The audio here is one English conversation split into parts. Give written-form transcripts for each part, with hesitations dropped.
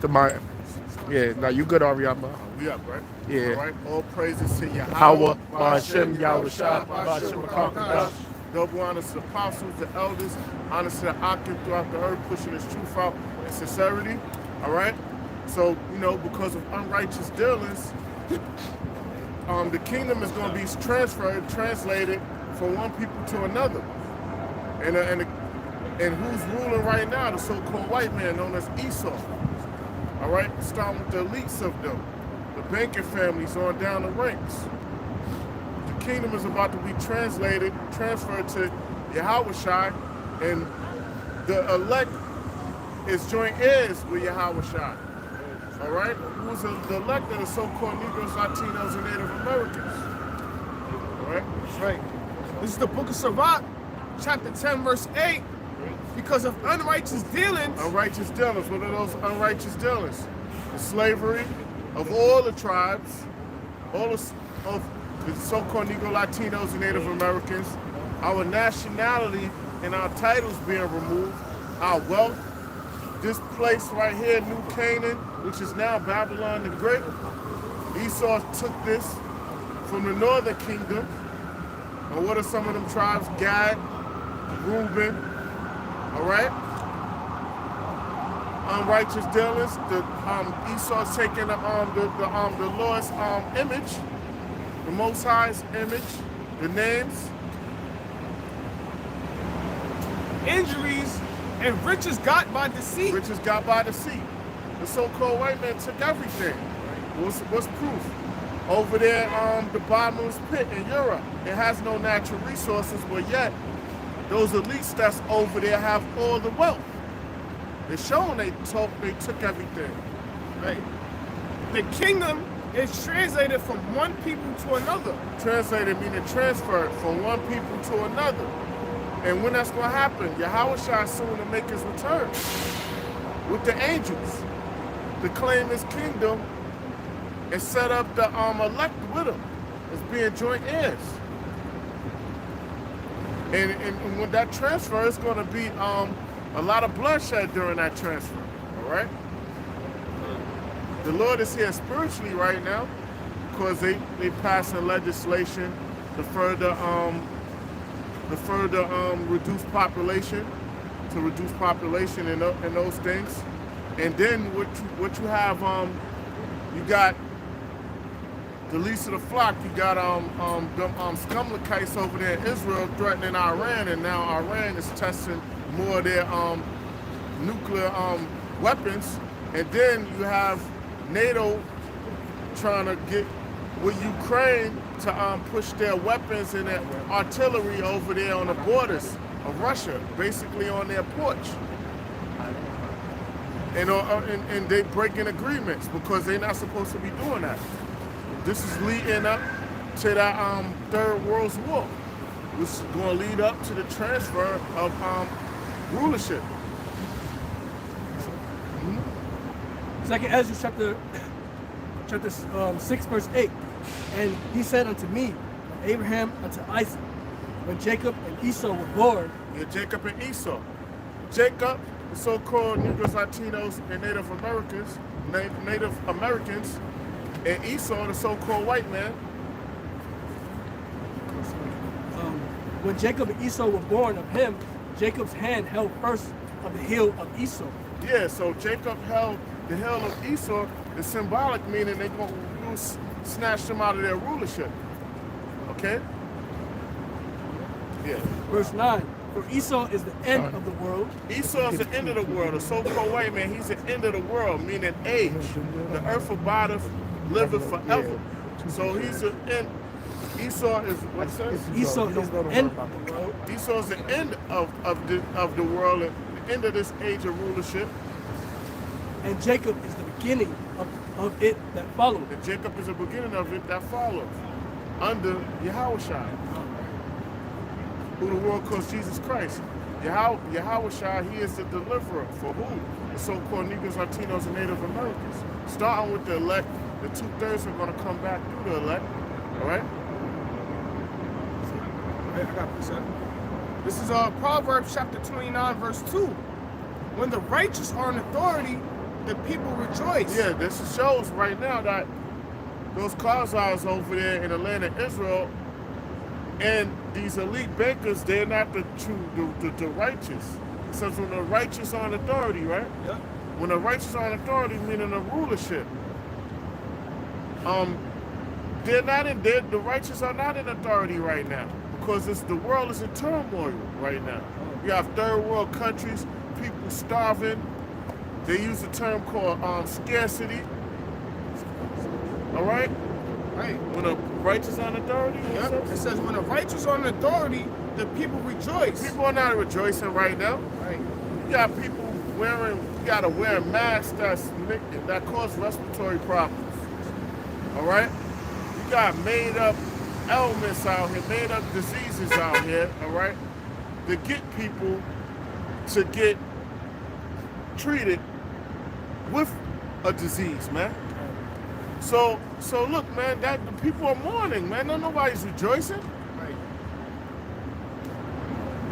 To my, yeah, now you good, Ariama. We up, right? Yeah. All right. All praises to Yahweh, Hawa, Ba'ashem, Ba'ashem, Yahushua, Yahushua, Ba'ashem, Ba'ashem, Rakakadash. Rakakadash. Double honors to the apostles, the elders, honors to the Akim throughout the earth, pushing his truth out in sincerity. All right. So, because of unrighteous dealings, the kingdom is going to be transferred, translated from one people to another. And who's ruling right now? The so-called white man known as Esau. All right, starting with the elites of them, the banking families on down the ranks. The kingdom is about to be transferred to Yahushua, and the elect is joint heirs with Yahushua. All right, who's the elect of the so-called Negroes, Latinos, and Native Americans. All right, That's right. This is the book of Sirach, chapter 10, verse 8. Because of unrighteous dealings. Unrighteous dealings. What are those unrighteous dealings? The slavery of all the tribes, all of the so-called Negro, Latinos, and Native Americans, our nationality and our titles being removed, our wealth, this place right here, New Canaan, which is now Babylon the Great. Esau took this from the northern kingdom. And what are some of them tribes? Gad, Reuben, all right? Unrighteous dealings. Esau's taking the Lord's image, the Most High's image, the names, injuries, and riches got by deceit. Riches got by deceit. The so-called white man took everything. What's proof? Over there, the bottomless pit in Europe, it has no natural resources, but yet those elites that's over there have all the wealth. They're showing they took everything. Right. The kingdom is translated from one people to another. Translated meaning transferred from one people to another. And when that's going to happen, Yahushua is soon to make his return with the angels to claim his kingdom and set up the elect with him as being joint heirs. And when that transfer, it's going to be a lot of bloodshed during that transfer. All right. The Lord is here spiritually right now because they passing legislation to further reduce population, in those things. And then what you have, you got the least of the flock. You got them scumlakites over there in Israel threatening Iran, and now Iran is testing more of their nuclear weapons. And then you have NATO trying to get with Ukraine to push their weapons and their artillery over there on the borders of Russia, basically on their porch. And they breaking agreements because they're not supposed to be doing that. This is leading up to that Third World War, which is going to lead up to the transfer of rulership. Second Ezra chapter 6 verse 8. And he said unto me, Abraham unto Isaac, when Jacob and Esau were born. Yeah, Jacob and Esau. Jacob, the so-called Negroes, Latinos, and Native Americans, and Esau, the so-called white man. When Jacob and Esau were born of him, Jacob's hand held first of the heel of Esau. Yeah, so Jacob held the heel of Esau, is symbolic, meaning they're going to snatch them out of their rulership. Okay? Yeah. Verse 9. For Esau is the end of the world. Esau is the end of the world. The so-called white man, he's the end of the world, meaning age. The earth abideth, liveth forever. So he's the end. Esau is what's that? Esau is the end of the world. Esau is the end of the world, and the end of this age of rulership. And Jacob is the beginning of it that followed. And Jacob is the beginning of it that follows under Yahushua, who the world calls Jesus Christ. Yahushua, he is the deliverer for who? The so-called Negroes, Latinos, and Native Americans. Starting with the elect, the 2/3 are going to come back through the elect. All right? I got this. This is Proverbs chapter 29, verse 2. When the righteous are in authority, the people rejoice. Yeah, this shows right now that those Khazars over there in Atlanta, Israel, and these elite bankers, they're not the true, the righteous. It says when the righteous are in authority, right? Yep. When the righteous are in authority, meaning the rulership, they're not in. The righteous are not in authority right now because the world is in turmoil right now. You have third world countries, people starving. They use a term called scarcity. All right. Right. When the righteous are in authority, Yep. It says when the righteous are in authority, the people rejoice. people are not rejoicing right now. Right. You got people you gotta wear masks that cause respiratory problems. All right? You got made up ailments out here, made up diseases out here, all right? To get people to get treated with a disease, man. So look, man, that the people are mourning, man. Nobody's rejoicing. Right.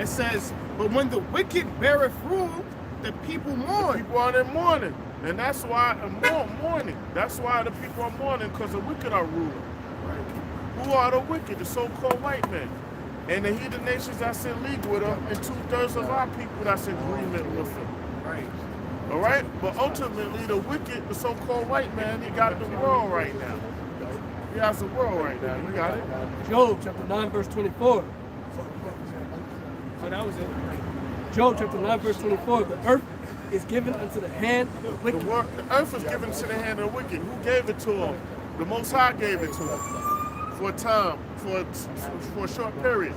It says, but when the wicked beareth rule, the people mourn. People are in mourning. And that's why mourning. That's why the people are mourning, because the wicked are ruling. Right. Who are the wicked? The so-called white men. And the heathen nations that's in league with them, and 2/3 of our people that's in agreement with them. Right. All right? But ultimately, the wicked, the so-called white man, he got the world right now. He has the world right now. You got it? Job chapter 9, verse 24. So that was it. Job chapter 9, verse 24. The earth is given unto the hand of the wicked. The earth was given to the hand of the wicked. Who gave it to him? The Most High gave it to him for a time, for a short period.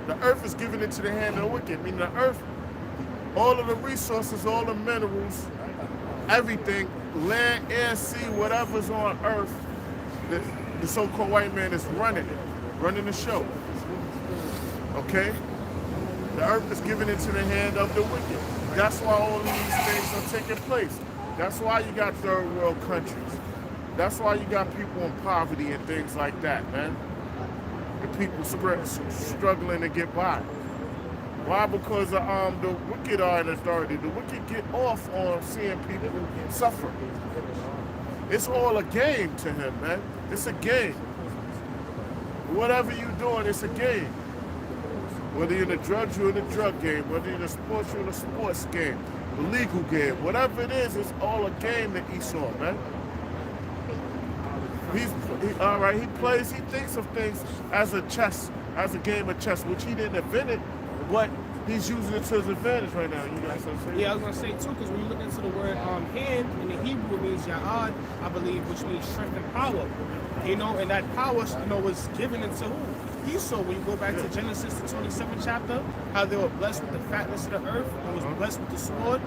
The earth is given into the hand of the wicked. Meaning the earth, all of the resources, all the minerals, everything, land, air, sea, whatever's on earth, the so-called white man is running the show. Okay? The earth is given into the hand of the wicked. That's why all of these things are taking place. That's why you got third world countries. That's why you got people in poverty and things like that, man. The people struggling to get by. Why? Because the wicked are in authority. The wicked get off on seeing people suffer. It's all a game to him, man. It's a game. Whatever you're doing, it's a game. Whether you're in the drugs, you're in the drug game. Whether you're in the sports, you're in the sports game. The legal game. Whatever it is, it's all a game to Esau, man. All right, he plays, he thinks of things as a game of chess, which he didn't invent it, but he's using it to his advantage right now. You know what I'm saying? Yeah, I was gonna say too, because when you look into the word hand in the Hebrew, it means ya'ad, I believe, which means strength and power. You know, and that power, was given into who? Esau. When you go back to Genesis, the 27th chapter, how they were blessed with the fatness of the earth and was blessed with the sword.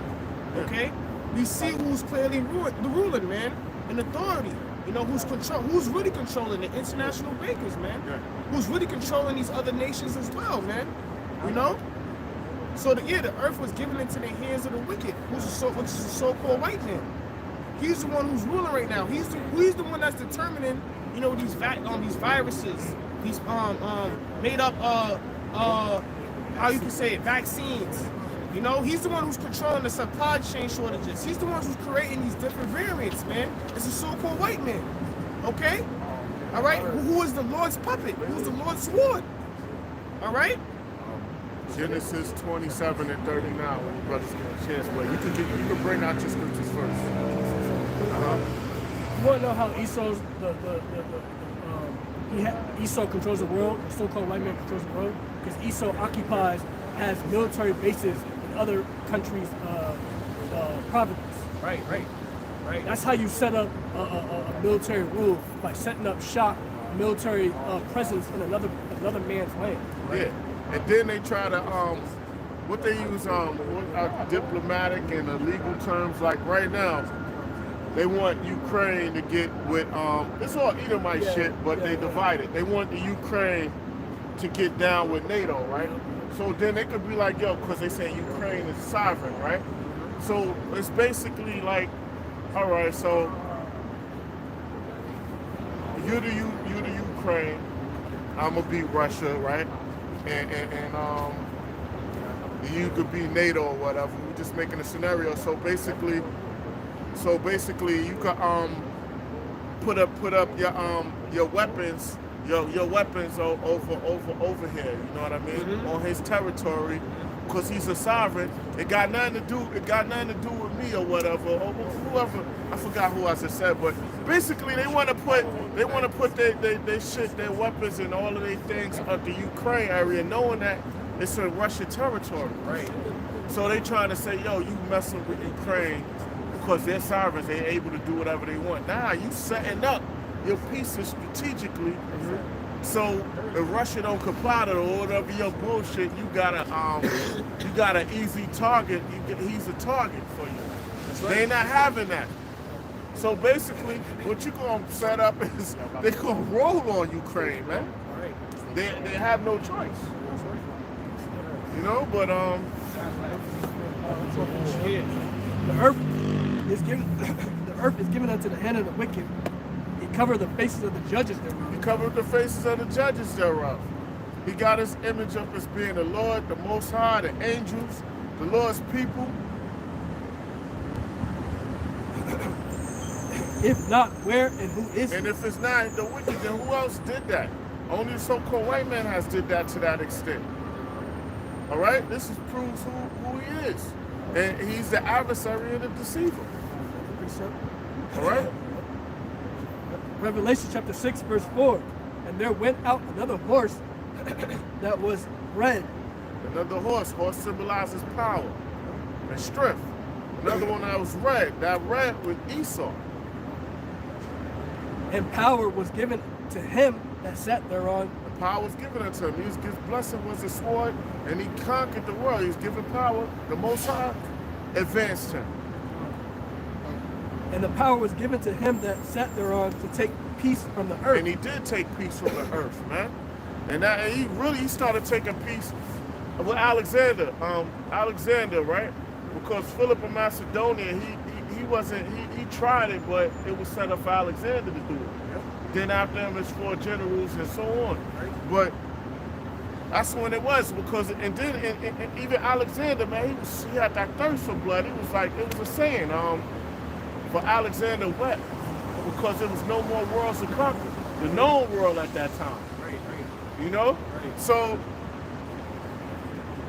Okay, we see who's clearly ruling, man, in authority. You know, who's really controlling the international bankers, man. Yeah. Who's really controlling these other nations as well, man. You know. So the earth was given into the hands of the wicked, which is the so-called white man. He's the one who's ruling right now. He's the one that's determining, these viruses, these made up how you can say it, vaccines. You know, he's the one who's controlling the supply chain shortages. He's the one who's creating these different variants, man. It's a so-called white man. Okay? All right? Who is the Lord's puppet? Who's the Lord's sword? All right? Genesis 27 and 39, when you brothers get a chance, but you can bring out your scriptures first. You want to know how Esau controls the world, the so-called white man controls the world? Because Esau has military bases in other countries' provinces. Right. That's how you set up a military rule, by setting up shop military presence in another man's land. Right? Yeah, and then they try to what they use diplomatic and legal terms. Like right now, they want Ukraine to get with it's all Edomite shit, but they divide it. They want the Ukraine to get down with NATO, right? So then they could be like, yo, because they say Ukraine is sovereign, right? So it's basically like, all right, so you're the Ukraine, I'm gonna be Russia, right? And you could be NATO or whatever. We're just making a scenario. So basically, So basically, you can put up your weapons, your weapons over here. You know what I mean? On his territory, because he's a sovereign. It got nothing to do with me or whatever, or whoever. I forgot who I just said, but basically they want to put their shit, their weapons, and all of their things up the Ukraine area, knowing that it's a Russian territory. Right. So they trying to say, yo, you messing with Ukraine because they're sovereigns, they're able to do whatever they want. Nah, you setting up your pieces strategically. So if Russia don't comply to all of your bullshit, you got an easy target. He's a target for you. Right. They're not having that. So basically, what you gonna set up is they gonna roll on Ukraine, man. Right. They have no choice. You know, but the earth is given unto the hand of the wicked. He covered the faces of the judges thereof. He covered the faces of the judges thereof. He got his image up as being the Lord, the Most High, the angels, the Lord's people. If not, where and who is And he? if it's not the wicked, then who else did that? Only the so-called white man has did that to that extent. All right? This proves who he is. And he's the adversary and the deceiver. All right? Revelation chapter 6, verse 4. And there went out another horse that was red. Another horse. Horse symbolizes power and strength. Another one that was red. That red was Esau. And power was given to him that sat thereon. The power was given unto him. His blessing was a sword, and he conquered the world. He was given power. The Most High advanced him. And the power was given to him that sat thereon to take peace from the earth. And he did take peace from the earth, man. And he started taking peace with Alexander. Alexander, right? Because Philip of Macedonia, he tried it, but it was set up for Alexander to do it. Then after him, it's 4 generals and so on. But that's when it was, because and even Alexander, man, he had that thirst for blood. It was a saying, for Alexander wept, because there was no more worlds to conquer. The known world at that time. You know? So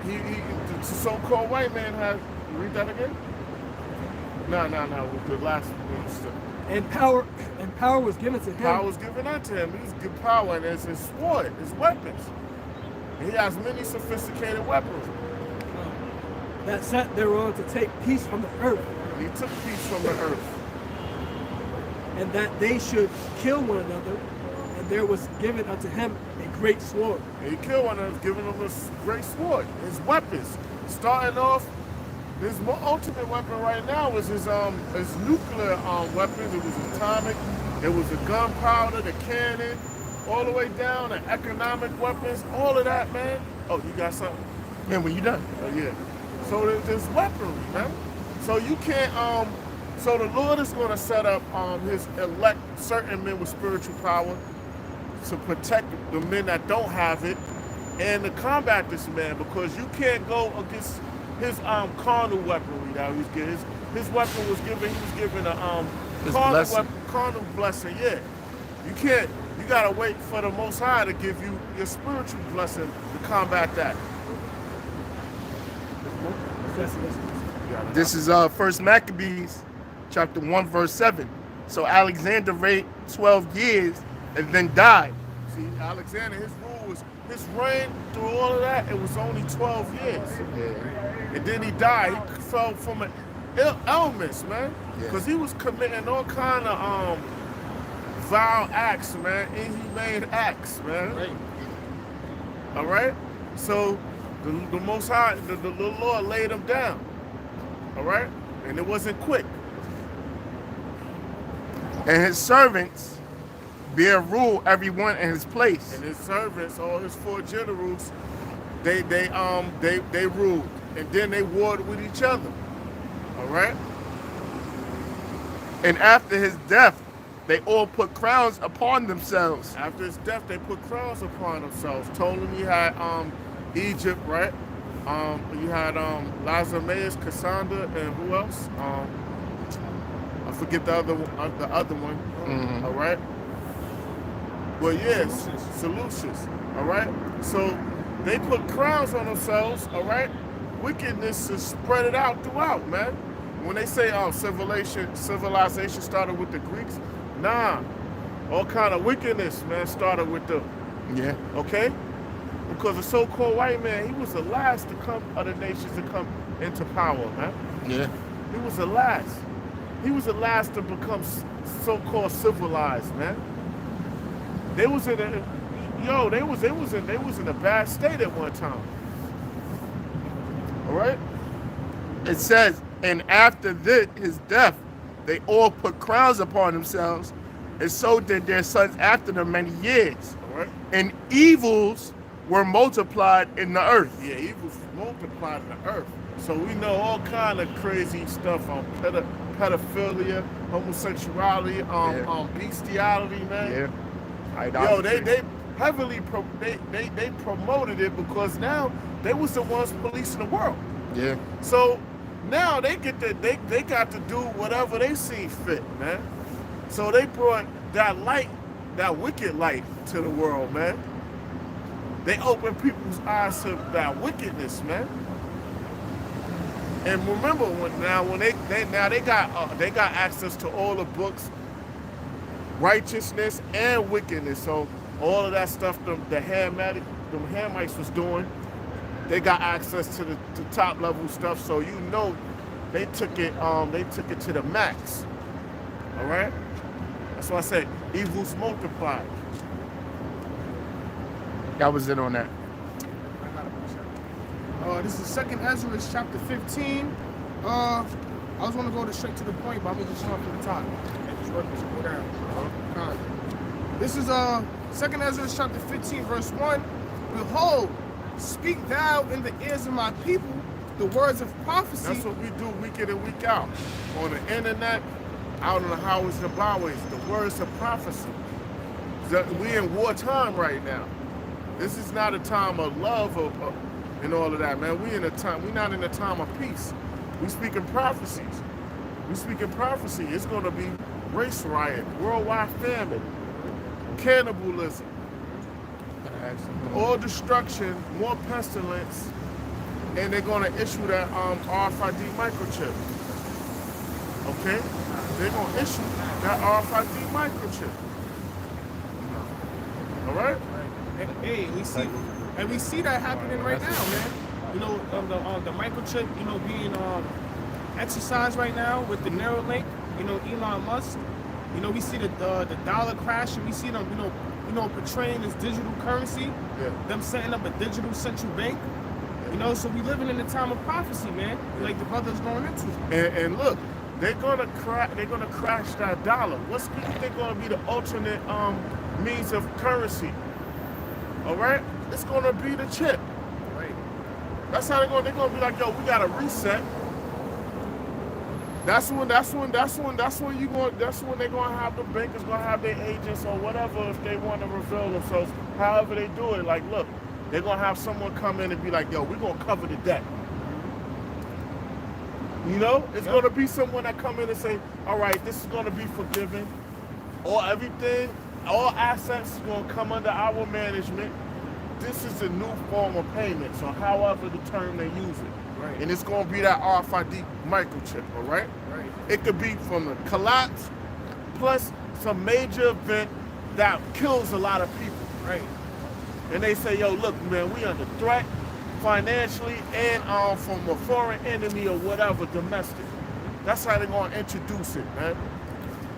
the so-called white man had, read that again? No, with the last one. And power was given to him. Power was given unto him. He's good power, and it's his sword, his weapons. And he has many sophisticated weapons. That sat thereon to take peace from the earth. And he took peace from the earth. And that they should kill one another, and there was given unto him a great sword. And he killed one another, giving him a great sword. His weapons. Starting off, his ultimate weapon right now is his nuclear weapons. It was atomic, it was the gunpowder, the cannon, all the way down to economic weapons, all of that, man. Oh, you got something? Man, when you done? Oh, yeah. So there's weaponry, man. So you can't, so the Lord is going to set up his elect certain men with spiritual power to protect the men that don't have it and to combat this man, because you can't go against his carnal weaponry that he was given. His weapon was given, he was given a carnal blessing, yeah. You can't, you gotta wait for the Most High to give you your spiritual blessing to combat that. This is 1 Maccabees chapter 1 verse 7. So Alexander reigned 12 years and then died. See, Alexander, his reign through all of that, it was only 12 years. Yeah. And then he died. He fell from an illness, man. Because he was committing all kind of vile acts, man, inhumane acts, man. Right. All right? So the Most High, the Lord laid him down. All right? And it wasn't quick. And his servants bear rule everyone in his place. And his servants, all his 4 generals, they ruled. And then they warred with each other. All right? And after his death, they all put crowns upon themselves. After his death, they put crowns upon themselves. Told him you had Egypt, right? You had Lazarus, Cassandra, and who else? forget the other one. All right. Well, yes, Seleucus. All right. So they put crowns on themselves. All right. Wickedness is spread it out throughout, man. When they say civilization started with the Greeks, nah, all kind of wickedness, man, started with them. Yeah. Okay. Because the so-called white man, he was the last to come other nations to come into power, man. Yeah. He was the last. He was the last to become so-called civilized, man. They was in a bad state at one time. All right. It says, and after his death, they all put crowns upon themselves, and so did their sons after them many years. All right. And evils were multiplied in the earth. Yeah, evils multiplied in the earth. So we know all kind of crazy stuff on pedophilia, homosexuality, bestiality, man. Yeah. Yo, they heavily they promoted it because now they was the ones policing the world. Yeah. So now they got to do whatever they see fit, man. So they brought that light, that wicked light to the world, man. They opened people's eyes to that wickedness, man. And remember when they got access to all the books, righteousness and wickedness. So all of that stuff the Hamites was doing, they got access to the top level stuff. So you know they took it to the max. All right. That's why I said evils multiplied. That was it on that. This is 2nd Ezra chapter 15. I was going to go straight to the point, but I'm going to just start from the top and just work this go down. This is 2nd Ezra chapter 15, verse 1. Behold, speak thou in the ears of my people the words of prophecy. That's what we do week in and week out. On the internet, out on the highways and byways, the words of prophecy. We in wartime right now. This is not a time of love and all of that, man. We're not in a time of peace. We speaking prophecies. We speaking prophecy. It's going to be race riot, worldwide famine, cannibalism, all destruction, more pestilence, and they're going to issue that RFID microchip. Okay? They're going to issue that RFID microchip. All right? Hey, we see that happening right now, man. You know, the microchip, you know, being exercised right now with the Neuralink, you know, Elon Musk. You know, we see the dollar crash, and we see them, you know, portraying this digital currency. Yeah. Them setting up a digital central bank. You know, so we living in a time of prophecy, man. Like the brother's going into. And look, they're gonna crash that dollar. What's they're gonna be the alternate means of currency? All right, it's gonna be the chip. Right. That's how they're gonna be like, yo, we gotta reset. That's when they're gonna have the bankers gonna have their agents or whatever if they want to reveal themselves. However they do it, like, look, they're gonna have someone come in and be like, yo, we're gonna cover the debt. You know, it's gonna be someone that come in and say, all right, this is gonna be forgiven, or everything, all assets are gonna come under our management. This is a new form of payment, so however the term they use it. Right. And it's gonna be that RFID microchip, all right? Right. It could be from a collapse plus some major event that kills a lot of people. Right. And they say, yo, look, man, we under threat financially and from a foreign enemy or whatever, domestic. That's how they're gonna introduce it, man.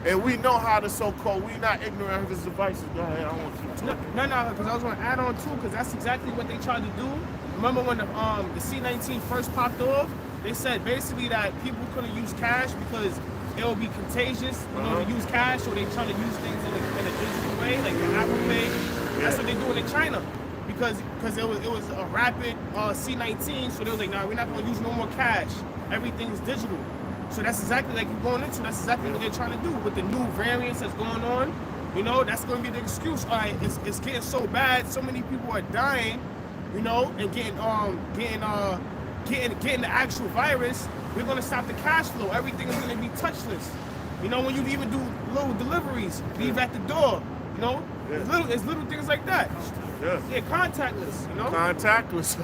And we know how the so-called, we not ignorant of his devices. Go ahead, I don't want to keep talking. No, because I was going to add on too, because that's exactly what they tried to do. Remember when the C-19 first popped off? They said basically that people couldn't use cash because it would be contagious, you know, to use cash, or they trying to use things in a digital way, like the Apple Pay. That's what they're doing in China, because it was a rapid C-19, so they was like, nah, we're not going to use no more cash. Everything's digital. So that's exactly like you're going into. That's exactly what they're trying to do with the new variants that's going on. You know, that's going to be the excuse. All right, it's getting so bad. So many people are dying. You know, and getting the actual virus. We're going to stop the cash flow. Everything is going to be touchless. You know, when you even do little deliveries, leave at the door. You know, Yeah. it's little things like that. Yeah. Yeah, contactless. You know. Contactless.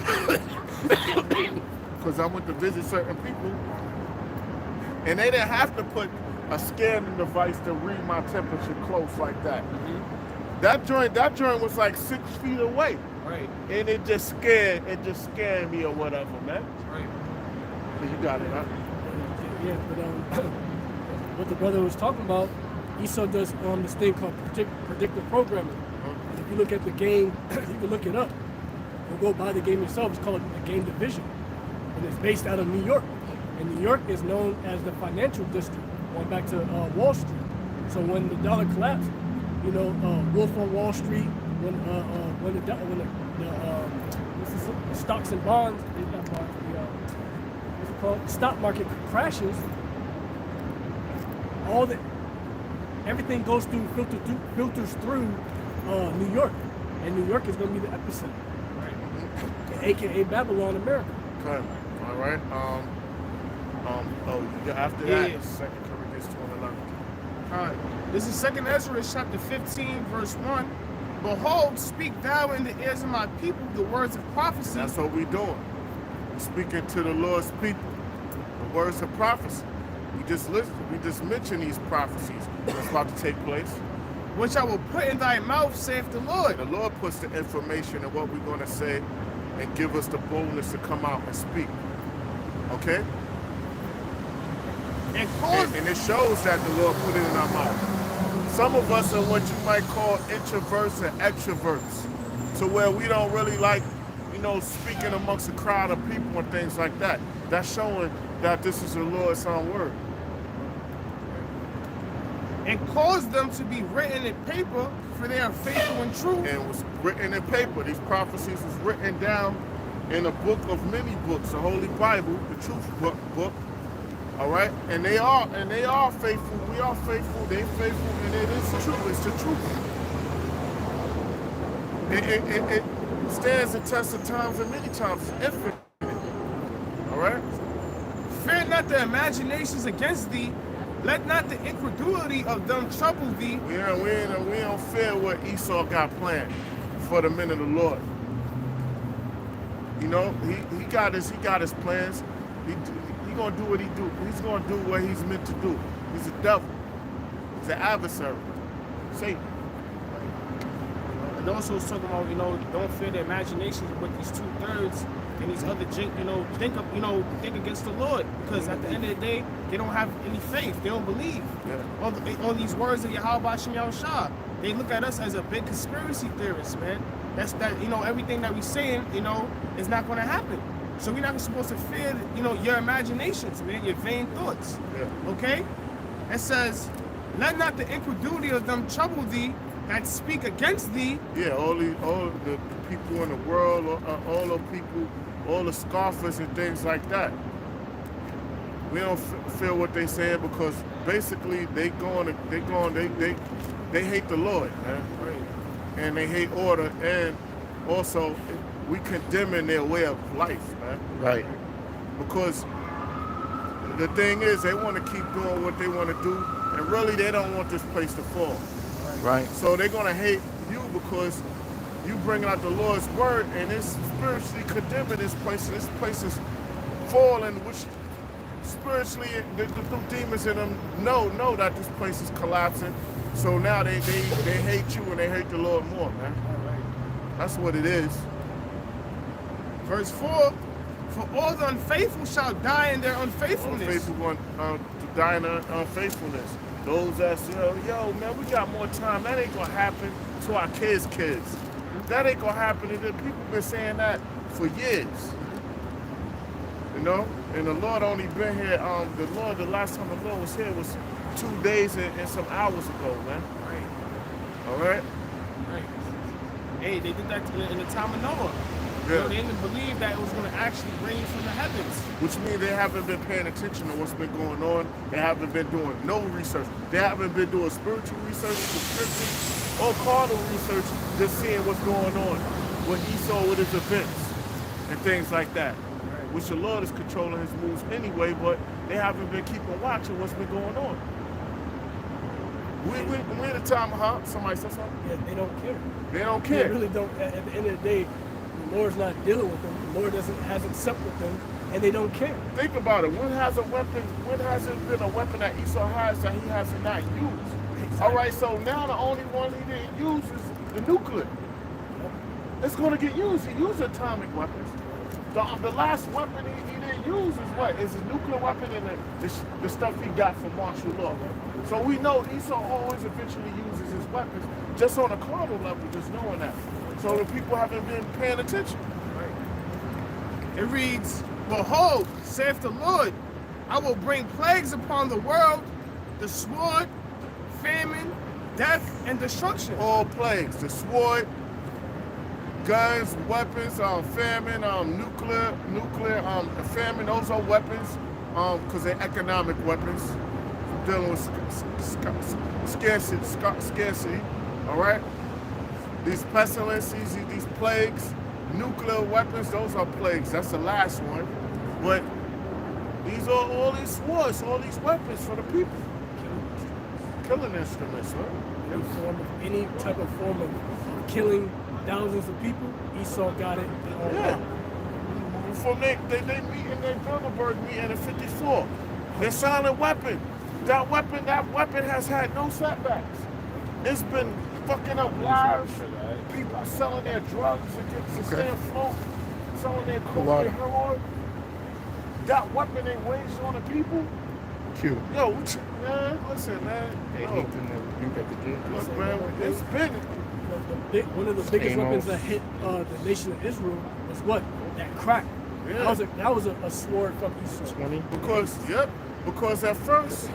Because I went to visit certain people, and they didn't have to put a scanning device to read my temperature close like that. That joint was like 6 feet away, Right. and it just scared me or whatever, man. Right. You got it, huh? Yeah, but what the brother was talking about, Esau does this thing called predictive programming. And if you look at the game, you can look it up. Or go buy the game yourself. It's called the Game Division, and it's based out of New York. And New York is known as the financial district, going back to Wall Street. So when the dollar collapsed, you know, Wolf on Wall Street, when the stocks and bonds, not bonds, what's it called? Stock market crashes. Everything goes through filters through New York, and New York is going to be the epicenter, aka Babylon, America. Okay. All right. After that, 2 Corinthians 2:11. All right. This is 2 Ezra chapter 15, verse 1. Behold, speak thou in the ears of my people the words of prophecy. That's what we doing. We speaking to the Lord's people, the words of prophecy. We just listen. We just mention these prophecies that's about to take place. Which I will put in thy mouth, saith the Lord. The Lord puts the information in what we're going to say and give us the boldness to come out and speak. Okay? And it shows that the Lord put it in our mouth. Some of us are what you might call introverts and extroverts, to where we don't really like, you know, speaking amongst a crowd of people and things like that. That's showing that this is the Lord's own word. And cause them to be written in paper, for they are faithful and true. And it was written in paper. These prophecies was written down in a book of many books, the Holy Bible, the truth book. All right, and they are faithful. We are faithful. They faithful, and it is true. It's the truth. It stands the test of times and many times. It's infinite. All right. Fear not the imaginations against thee. Let not the incredulity of them trouble thee. We don't fear what Esau got planned for the men of the Lord. You know, he got his plans. He's gonna do what he do. He's gonna do what he's meant to do. He's a devil. He's an adversary. Satan. And also it's talking about, you know, don't fear the imaginations with these 2/3 and these other think against the Lord, because at the end of the day they don't have any faith. They don't believe. Yeah. All these words of Yahweh Shem Yahushua. They look at us as a big conspiracy theorist, man. Everything that we saying, you know, is not going to happen. So we're not supposed to fear, you know, your imaginations, man, your vain thoughts. Yeah. Okay? It says, let not the incredulity of them trouble thee that speak against thee. Yeah, all the people in the world, all the people, all the scoffers and things like that. We don't feel what they saying, because basically they hate the Lord, man. Right. And they hate order, and also we condemning their way of life, man. Right. Because the thing is, they want to keep doing what they want to do, and really they don't want this place to fall. Right. So they're gonna hate you because you bring out the Lord's word, and it's spiritually condemning this place. And this place is falling, which spiritually the demons in them know that this place is collapsing. So now they hate you and they hate the Lord more, man. That's what it is. Verse 4, for all the unfaithful shall die in their unfaithfulness. Unfaithful going to die in unfaithfulness. Those that say, yo, man, we got more time. That ain't gonna happen to our kids. That ain't gonna happen to them. People been saying that for years. You know? And the Lord only been here, the last time the Lord was here was 2 days and some hours ago, man. Right. All right? Right. Hey, they did that in the time of Noah. Yeah. You know, they didn't believe that it was going to actually rain from the heavens. Which means they haven't been paying attention to what's been going on. They haven't been doing no research. They haven't been doing spiritual research, prescription, or carnal research, just seeing what's going on. What Esau with his events and things like that. Which the Lord is controlling his moves anyway, but they haven't been keeping watch of what's been going on. We at a time, huh? Somebody said something? Yeah, they don't care. They don't They care. really don't. At the end of the day, the Lord's not dealing with them. The Lord hasn't supped with them, and they don't care. Think about it. When has it been a weapon that Esau has that he has not used? Exactly. All right, so now the only one he didn't use is the nuclear. It's going to get used. He used atomic weapons. The last weapon he didn't use is what? Is his nuclear weapon and the stuff he got from martial law. So we know Esau always eventually uses his weapons just on a carnal level, just knowing that. So the people haven't been paying attention. It reads, Behold, saith the Lord, I will bring plagues upon the world, the sword, famine, death, and destruction. All plagues, the sword, guns, weapons, famine, nuclear, famine, those are weapons, because they're economic weapons, dealing with scarcity, all right? These pestilences, these plagues, nuclear weapons, those are plagues. That's the last one. But these are all these swords, all these weapons for the people. Killing instruments, huh? Any type of form of killing thousands of people, Esau got it. Yeah. From they meet in their Bilderberg meeting in 54. Their silent weapon. That weapon has had no setbacks. It's been fucking up lives. People selling their drugs to stay afloat, selling their coke and heroin. That weapon they waged on the people. Q. Yo, man, listen, man. They hate to never drink at the gym. Look, man, it's been. One of the biggest weapons that hit the nation of Israel was what? That crack. Yeah. That was a sword from Esau. 20. Because at first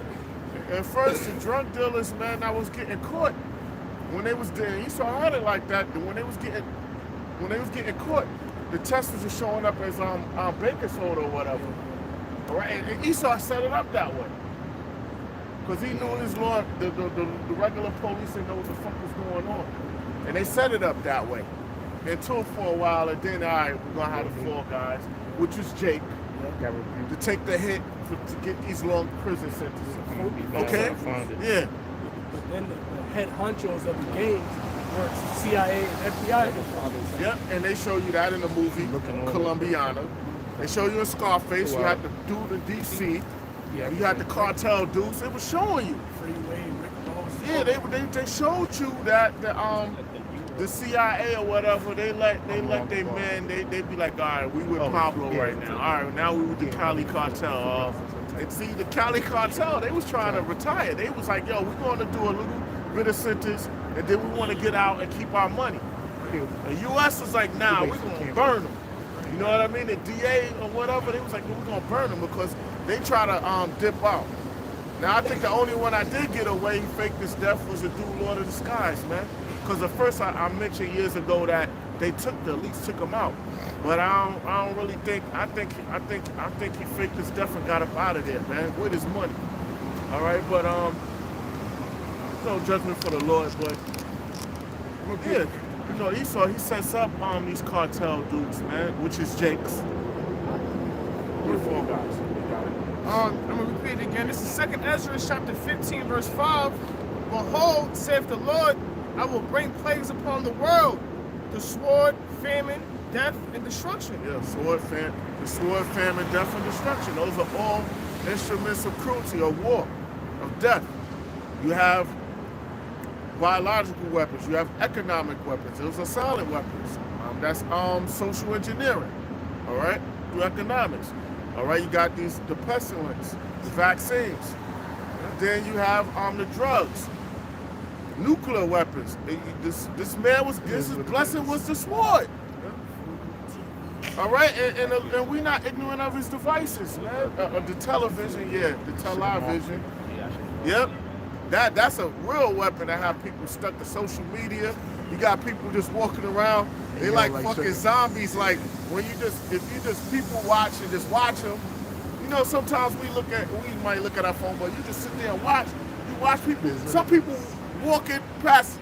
the drug dealers, man, that was getting caught. When they was there, Esau had it like that. When they was getting caught, the testers were showing up as baking soda or whatever. All right, and Esau set it up that way. Because he knew his law, the regular police didn't know what the fuck was going on. And they set it up that way. Until for a while, and then, all right, we're going to have the four guys, which was Jake, to take the hit to get these long prison sentences. Okay? Yeah. But then the head honchos of the gangs were CIA and FBI. Yep, and they show you that in the movie, Colombiana. They show you in Scarface, you had the dude in D.C., you had the cartel dudes, they were showing you. Freeway, Rick Ross. Yeah, they showed you that the CIA or whatever, they let their men, they be like, all right, we with Pablo right now. All right, now we with the Cali cartel. And see, the Cali cartel, they was trying to retire. They was like, yo, we're going to do a little bit of sentence, and then we want to get out and keep our money. The U.S. was like, nah, we're going to burn them. You know what I mean? The DA or whatever, they was like, we're going to burn them because they try to dip out. Now, I think the only one I did get away, he faked his death, was the dude Lord of the Skies, man. Because at first I mentioned years ago that they at least took him out. But I don't really think, I think he faked his death and got up out of there, man, with his money. All right, but no judgment for the Lord, but yeah, you know, Esau, he sets up these cartel dudes, man, which is Jake's. We're four guys. I'm going to repeat it again. This is 2nd Ezra chapter 15, verse 5. Behold, saith the Lord, I will bring plagues upon the world, the sword, famine, death, and destruction. Yeah, sword, famine, death, and destruction. Those are all instruments of cruelty, of war, of death. You have biological weapons. You have economic weapons. Those are silent weapons. That's social engineering, all right, through economics. All right, you got the pestilence, the vaccines. Then you have the drugs, nuclear weapons. His blessing was the sword. All right, and we're not ignorant of his devices, man. The television, the television. Yep, that's a real weapon to have people stuck to social media. You got people just walking around. They like fucking zombies. Like if you just people watch and just watch them. You know, sometimes we might look at our phone, but you just sit there and watch. You watch people. Some people walking past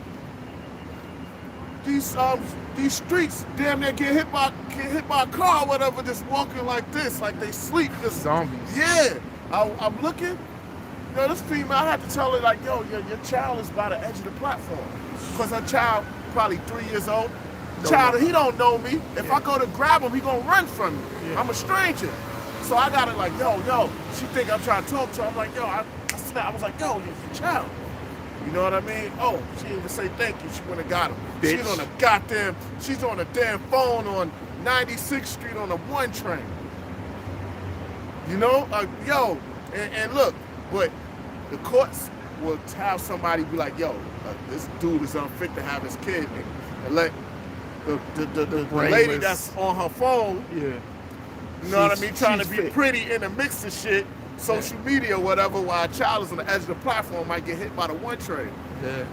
these streets, damn near get hit by a car or whatever, just walking like this, like they sleep. Just Zombies. Yeah, I'm looking. You know, this female, I had to tell her, like, yo, your child is by the edge of the platform. Because her child, probably 3 years old, child, he don't know me. If I go to grab him, he gonna run from me. Yeah. I'm a stranger. So I got it like, yo. She think I'm trying to talk to her. I'm like, yo, I was like, yo, you're your child. You know what I mean? Oh, she didn't even say thank you. She went and got him. Bitch. She's on the damn phone on 96th Street on the 1 train. You know, yo, and look, but the courts will have somebody be like, yo, this dude is unfit to have his kid, and let the lady that's on her phone, Yeah. you know what I mean, trying to she's be fit. pretty in the mix of shit, social media or whatever, while a child is on the edge of the platform, might get hit by the 1 train. Yeah.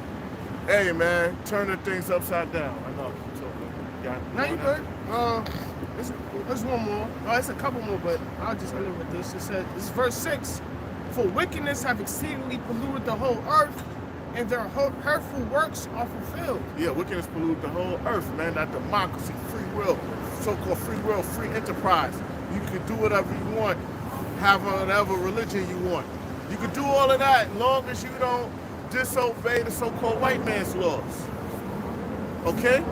Hey, man, turning things upside down. I know. Now you good. There's one more. Oh, it's a couple more, but I'll just end it with this. It says, this is verse 6. For wickedness have exceedingly polluted the whole earth, and their hurtful works are fulfilled. Yeah, wickedness pollute the whole earth, man. That democracy, free will, so-called free will, free enterprise. You can do whatever you want, have whatever religion you want. You can do all of that as long as you don't disobey the so-called white man's laws. Okay?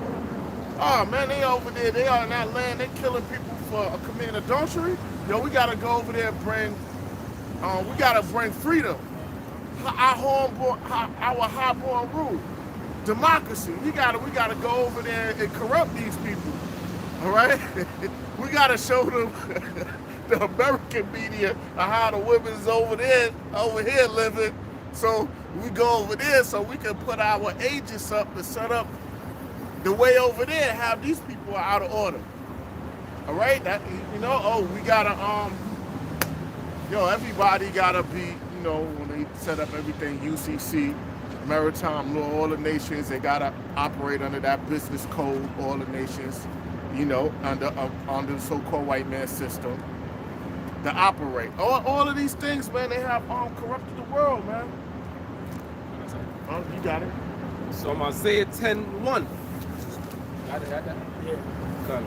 Oh man, they over there, they are in that land, they killing people for committing adultery. Yo, we gotta go over there and bring freedom. Our high-born rule. Democracy. We gotta go over there and corrupt these people. All right? We gotta show them the American media how the women's over here living. So we go over there so we can put our agents up to set up the way over there and have these people out of order. All right? That, you know, we gotta, everybody gotta be, you know, when they set up everything, UCC, maritime law, all the nations, they gotta operate under that business code, all the nations, you know, under the so-called white man system to operate. All of these things, man, they have corrupted the world, man. You got it. So Isaiah 10:1. Got it? Yeah. Okay.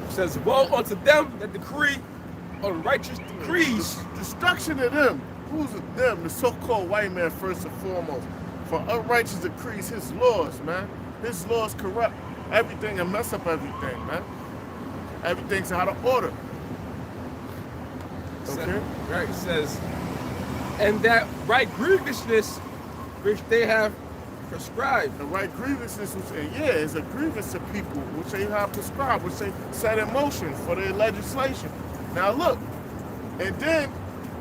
It says, woe unto them that decree unrighteous decrees. Destruction to them. Who's them? The so-called white man, first and foremost. For unrighteous decrees, his laws, man. His laws corrupt everything and mess up everything, man. Everything's out of order. Okay? Right, it says, and that right grievousness which they have prescribed. The right grievances, is a grievance to people, which they have prescribed, which they set in motion for their legislation. Now look, and then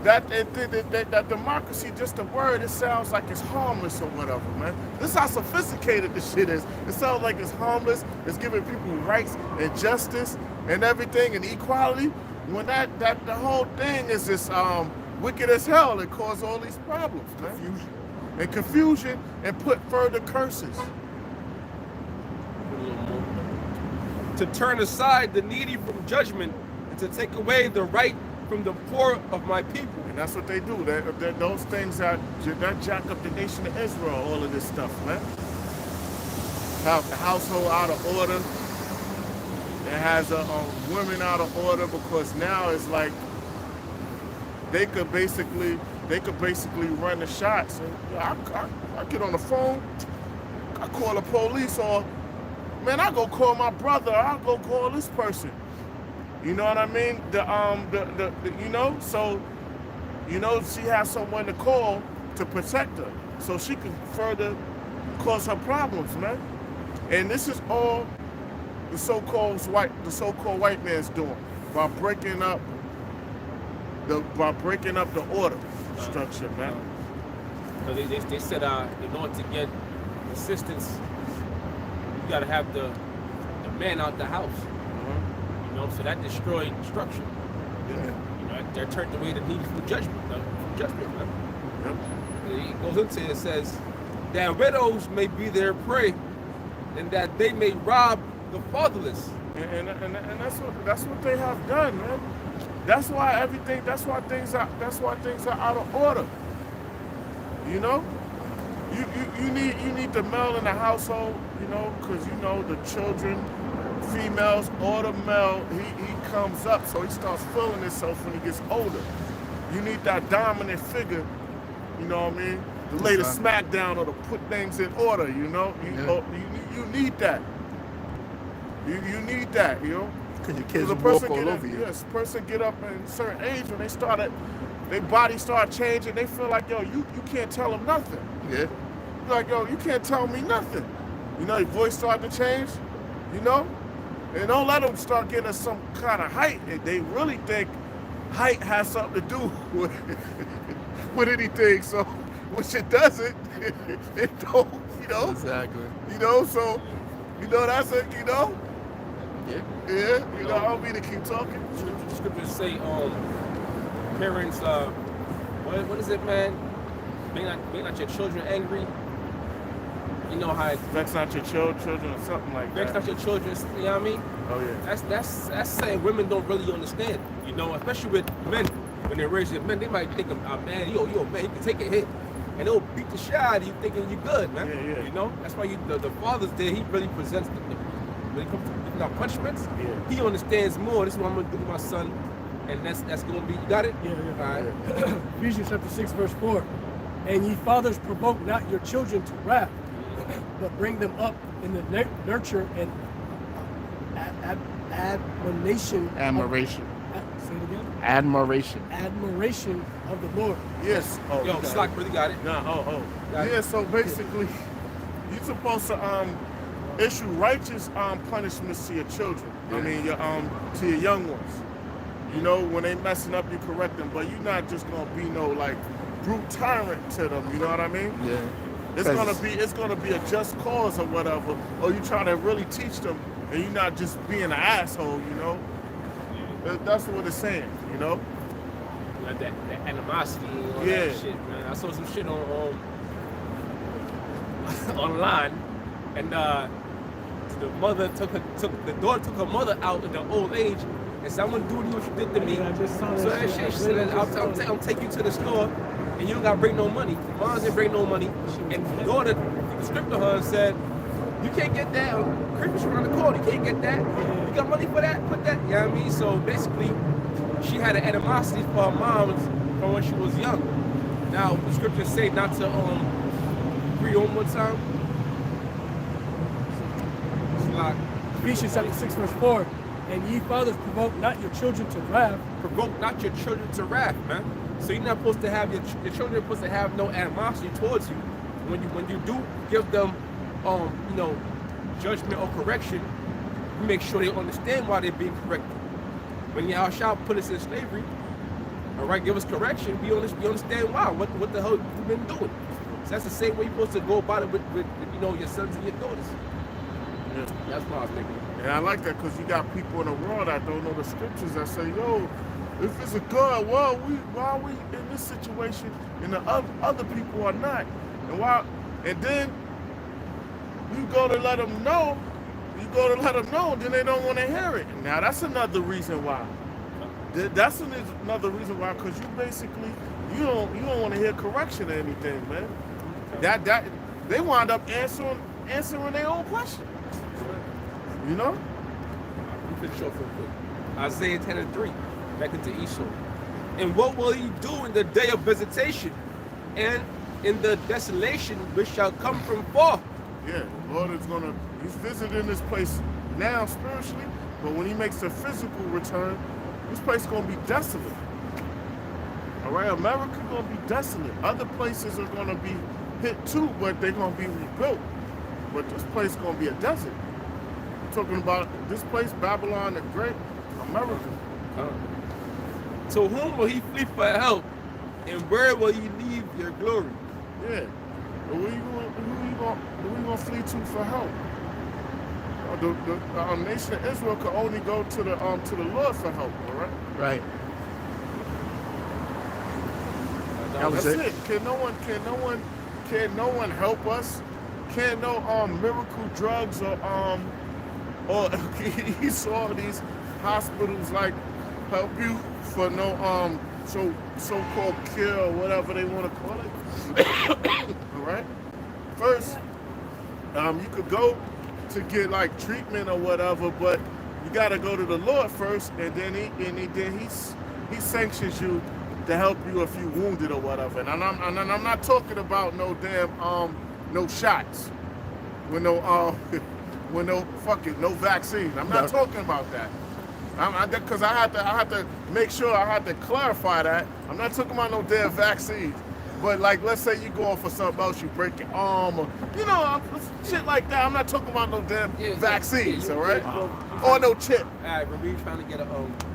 that democracy, just a word, it sounds like it's harmless or whatever, man. This is how sophisticated this shit is. It sounds like it's harmless, it's giving people rights and justice and everything and equality. When the whole thing is just wicked as hell, it causes all these problems, man. Confusion and put further curses. To turn aside the needy from judgment and to take away the right from the poor of my people. And that's what they do. Those things that jack up the nation of Israel, all of this stuff, man. Have the household out of order. It has women out of order because now it's like they could basically run the shots. And I get on the phone, I call the police, or man, I go call my brother, I'll go call this person. You know what I mean? So she has someone to call to protect her, so she can further cause her problems, man. And this is all the so-called white man's doing by breaking up the order structure, man. They said in order to get assistance, you got to have the man out the house. You know, so that destroyed structure. Yeah. You know, that turned away the need for judgment. Man. Yep. It goes into it says that widows may be their prey, and that they may rob the fatherless. And that's what they have done, man. That's why things are out of order. You know, you need the male in the household, you know, because you know the children, females, or the male, he comes up, so he starts feeling himself when he gets older. You need that dominant figure You know what I mean? To lay the smack down or to put things in order. You know, you need that. You need that. You know. Because your kids The will walk person all get over up, you. yes, person get up at a certain age when they started, their body start changing. They feel like, yo, you can't tell them nothing. Yeah. You're like, yo, you can't tell me nothing. You know, your voice start to change. You know, and don't let them start getting some kind of height. They really think height has something to do with anything. So, which it doesn't. It don't. You know. Exactly. You know. So, you know that's it. You know. Yeah. Yeah, you know, I don't mean to keep talking. Scriptures say, parents, what is it, man? Make not your children angry. You know how it, Vex not your children or something like vex that. not your children. You know what I mean? Oh yeah. That's saying women don't really understand. You know, especially with men. When they're raising men, they might think, man, yo, man, you can take a hit, and they'll beat the shit out of you, thinking you're good, man. Yeah. You know, that's why the father's there. He really presents when it comes to giving out punishments. Yeah. He understands more. This is what I'm gonna do with my son, and that's gonna be. You got it? Yeah. All right. Ephesians chapter 6, verse 4. And ye fathers, provoke not your children to wrath, but bring them up in the nurture and admonition. Admiration. Say it again. Admiration. Admiration of the Lord. Yes. Oh, Yo, you got Slack it. really got it. Nah, Got it. Yeah, so basically, you're supposed to issue righteous punishments to your children. I mean, to your young ones. You know, when they messing up, you correct them, but you're not just gonna be no like brute tyrant to them. You know what I mean? Yeah. It's gonna be a just cause or whatever, or you try to really teach them, and you're not just being an asshole. You know, that's what it's saying. You know. Like that animosity and all Yeah. that shit, man. I saw some shit on online, and the daughter took her mother out in the old age, and said, "I'm gonna do what you did to me." So that shit, she said, "I'll take you to the store, and you don't gotta bring no money." The mom didn't bring no money, and the daughter stripped her and said, "You can't get that. Christmas around the corner. You can't get that. You got money for that? Put that." You know what I mean? So basically, she had an animosity for her mom from when she was young. Now the scriptures say not to read one more time. It's like Ephesians chapter 6, verse 4. And ye fathers, provoke not your children to wrath. provoke not your children to wrath, man. So you're not supposed to have your children are supposed to have no animosity towards you. When you do give them judgment or correction, you make sure they understand why they're being corrected. When Yahushua put us in slavery, all right, give us correction, we understand why. What the hell you've been doing. So that's the same way you're supposed to go about it with your sons and your daughters. Yeah. That's what I was thinking. And I like that because you got people in the world that don't know the scriptures that say, yo, if it's a God, why are we in this situation and the other people are not? And then you go to let them know, then they don't want to hear it. Now that's another reason why. That's another reason why, because you don't want to hear correction or anything, man. That they wind up answering their own question. You know? Let me finish off real quick. Isaiah 10:3, back into Esau. And what will he do in the day of visitation, and in the desolation which shall come from far? Yeah, the Lord he's visiting this place now spiritually, but when he makes a physical return, this place is gonna be desolate. All right, America's gonna be desolate. Other places are gonna be hit too, but they're gonna be rebuilt. But this place is gonna be a desert. We're talking about this place, Babylon the Great, America. To whom will he flee for help, and where will you leave your glory? Yeah. Who you gonna flee to for help? The nation of Israel could only go to the Lord for help. All right. Right. That was That's it. it. Can no one help us? Can no miracle drugs or you saw these hospitals like help you for no so-called cure or whatever they want to call it. All right. First, you could go to get like treatment or whatever, but you got to go to the Lord first, and then he sanctions you to help you if you wounded or whatever. And I'm not talking about no damn no shots, with no with no no vaccine. I'm not talking about that. Because I had to make sure I had to clarify that. I'm not talking about no damn vaccines. But like, let's say you going for something else, you break your arm, or shit like that. I'm not talking about no damn vaccines, all right? Or no chip. All right, bro, we trying to get a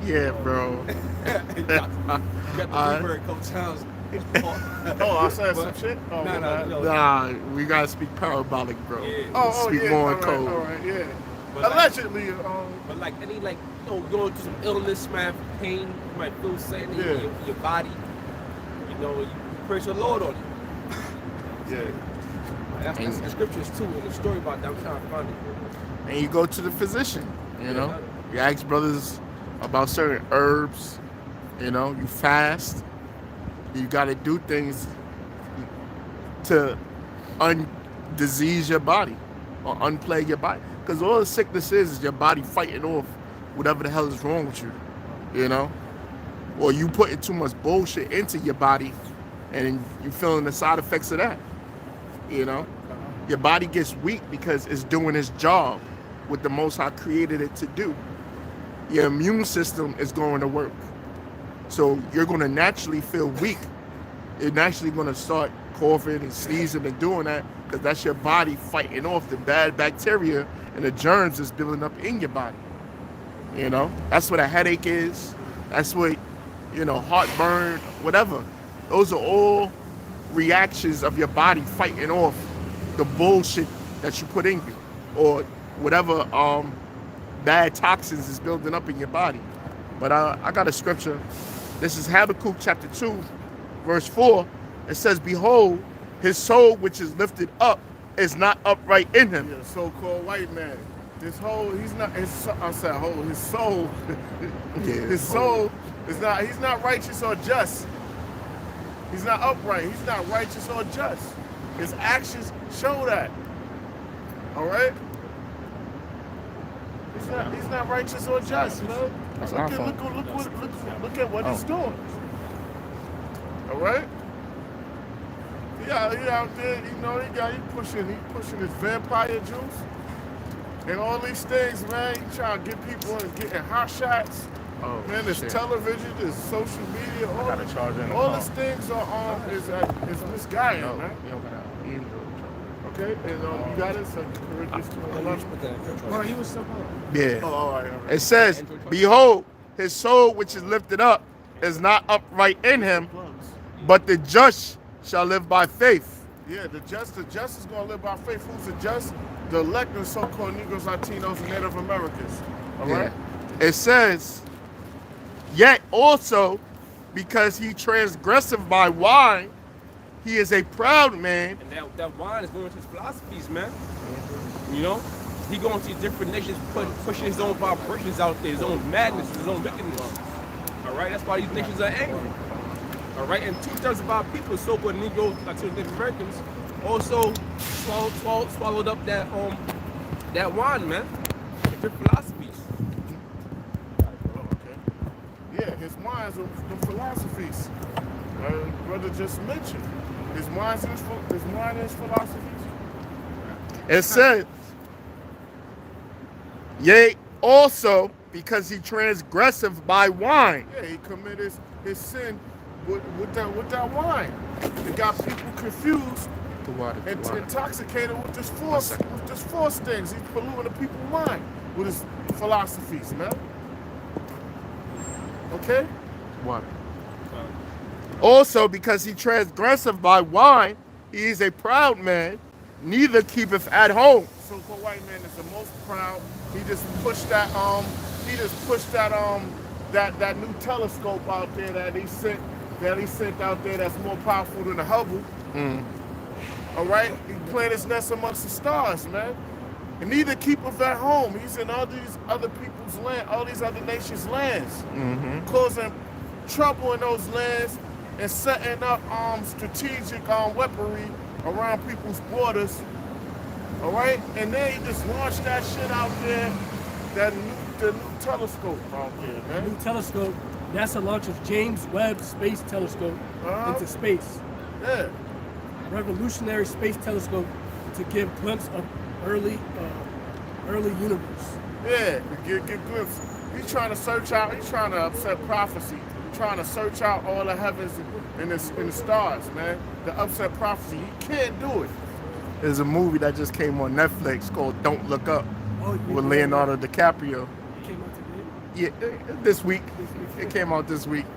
Yeah, bro. you got the Bluebird a couple times. Oh, I said some shit. Oh, No. Nah, we gotta speak parabolic, bro. Yeah. Speak yeah. more All code. right, yeah. But Allegedly, but like any going through some illness, man, pain, you might feel something in your body. You praise the Lord on it. yeah. That's the scriptures too, and the story about that. I'm trying to find it. And you go to the physician, You ask brothers about certain herbs, you fast. You gotta do things to undisease your body or unplague your body. Because all the sickness is your body fighting off whatever the hell is wrong with you, Or you putting too much bullshit into your body and you feeling the side effects of that, Your body gets weak because it's doing its job, what the Most High created it to do. Your immune system is going to work. So you're going to naturally feel weak. You're naturally going to start coughing and sneezing and doing that because that's your body fighting off the bad bacteria and the germs that's building up in your body. That's what a headache is. That's what, heartburn, whatever. Those are all reactions of your body fighting off the bullshit that you put in you or whatever bad toxins is building up in your body. But I got a scripture. This is Habakkuk chapter 2, verse 4. It says, "Behold, his soul which is lifted up is not upright in him." Yeah, so-called white man. His soul, his soul, his soul is not, he's not righteous or just. He's not upright. He's not righteous or just. His actions show that. All right? He's not righteous or just, man. Look at what he's doing. All right? Yeah, he out there, he pushing his vampire juice and all these things, man. He trying to get people and getting hot shots. Oh, man, there's television, there's social media, all these things are is misguided, man. Okay, and you got it, so He was so hard. Yeah. Oh, all right. It says, "Behold, his soul which is lifted up is not upright in him, but the just shall live by faith." Yeah, the just is going to live by faith. Who's the just? The elect and so-called Negroes, Latinos, and Native Americans. All right? It says, "Yet also, because he transgressive by wine, he is a proud man." And that wine is going to his philosophies, man. He going to different nations, pushing his own vibrations out there, his own madness, his own wickedness. All right, that's why these nations are angry. All right, and 2/3 of our people, so-called Negroes, Latinos, Native Americans, also swallowed up that wine, man. Different philosophies. Okay. Yeah, his minds are the philosophies. Brother just mentioned his mind is philosophies. It says, "Yea, also, because he transgressive by wine." Yeah, he committed his sin with that wine. It got people confused and intoxicated with this force things. He's polluting the people's mind with his philosophies, man. Okay? Water. "Also, because he transgressive by wine, he is a proud man, neither keepeth at home." So-called white man is the most proud. He just pushed that that new telescope out there that he sent out there that's more powerful than the Hubble. All right? He planted his nest amongst the stars, man. And neither keepeth at home. He's in all these other people's land, all these other nations' lands, causing trouble in those lands and setting up strategic weaponry around people's borders. All right? And then he just launched that shit out there, the new telescope out there, man. New telescope NASA launches James Webb Space Telescope into space. Yeah. Revolutionary space telescope to give glimpse of early universe. Yeah, to get glimpse. He's trying to search out, he's trying to upset prophecy. Trying to search out all the heavens and the stars, man. The upset prophecy. He can't do it. There's a movie that just came on Netflix called Don't Look Up with Leonardo DiCaprio. It came out today. Yeah, this week. It came out this week.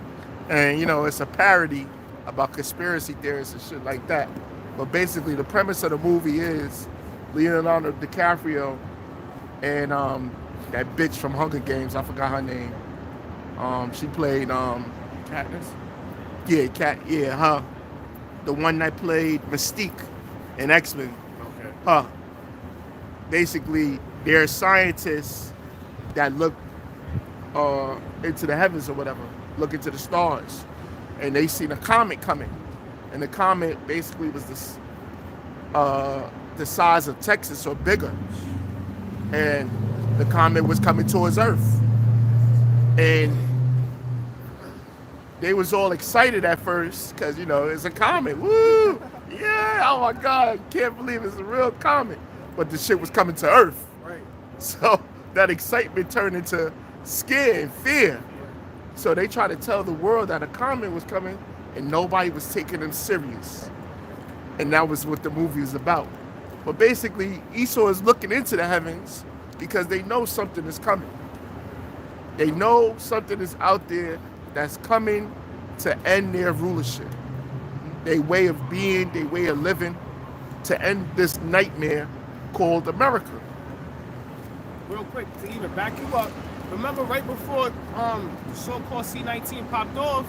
And, you know, it's a parody about conspiracy theorists and shit like that. But basically, the premise of the movie is Leonardo DiCaprio and that bitch from Hunger Games, I forgot her name. She played Katniss? Yeah, her. The one that played Mystique in X-Men. Okay. Her. Basically, they're scientists that look into the heavens or whatever, look into the stars, and they seen a comet coming, and the comet basically was this the size of Texas or bigger, and the comet was coming towards Earth, and they was all excited at first because, you know, it's a comet. Woo! Yeah! Oh my God! Can't believe it's a real comet. But the shit was coming to Earth. Right. So that excitement turned into scare and fear. So they tried to tell the world that a comet was coming, and nobody was taking them serious. And that was what the movie is about. But basically, Esau is looking into the heavens because they know something is coming. They know something is out there that's coming to end their rulership, their way of being, their way of living, to end this nightmare called America. Real quick, to even back you up, remember right before the so-called C-19 popped off,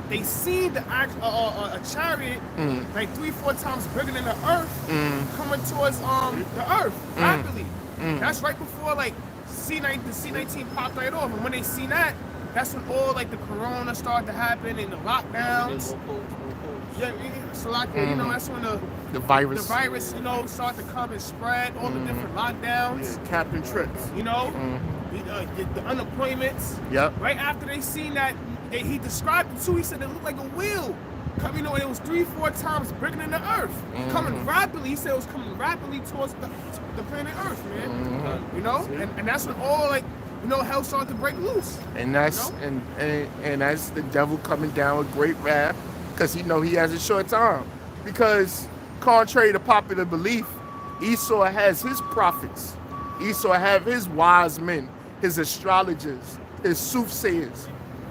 they seen a chariot like 3-4 times bigger than the Earth coming towards the Earth rapidly. That's right before like the C-19 popped right off, and when they seen that, that's when all like the corona started to happen and the lockdowns. Yeah, it's a lockdown. You know, that's when The virus. you know, started to come and spread. All the different lockdowns. Yeah, Captain Tricks. You know, the unemployments. Yep. Right after they seen that, he described it too. He said it looked like a wheel. You know, it was 3-4 times bigger than the Earth. Coming rapidly. He said it was coming rapidly towards the planet Earth, man. You know, and that's when all like, you know, hell started to break loose. And that's you know? and that's the devil coming down with great wrath, because he know he has a short time. Because contrary to popular belief, Esau has his prophets. Esau have his wise men, his astrologers, his soothsayers,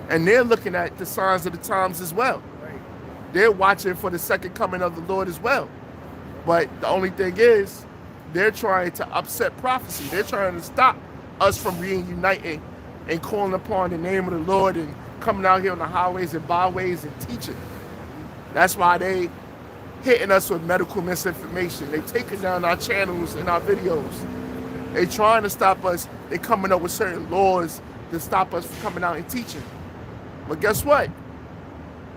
and they're looking at the signs of the times as well. Right. They're watching for the second coming of the Lord as well. But the only thing is, they're trying to upset prophecy. They're trying to stop us from being united and calling upon the name of the Lord and coming out here on the highways and byways and teaching. That's why they hitting us with medical misinformation. They taking down our channels and our videos. They trying to stop us. They coming up with certain laws to stop us from coming out and teaching. But guess what?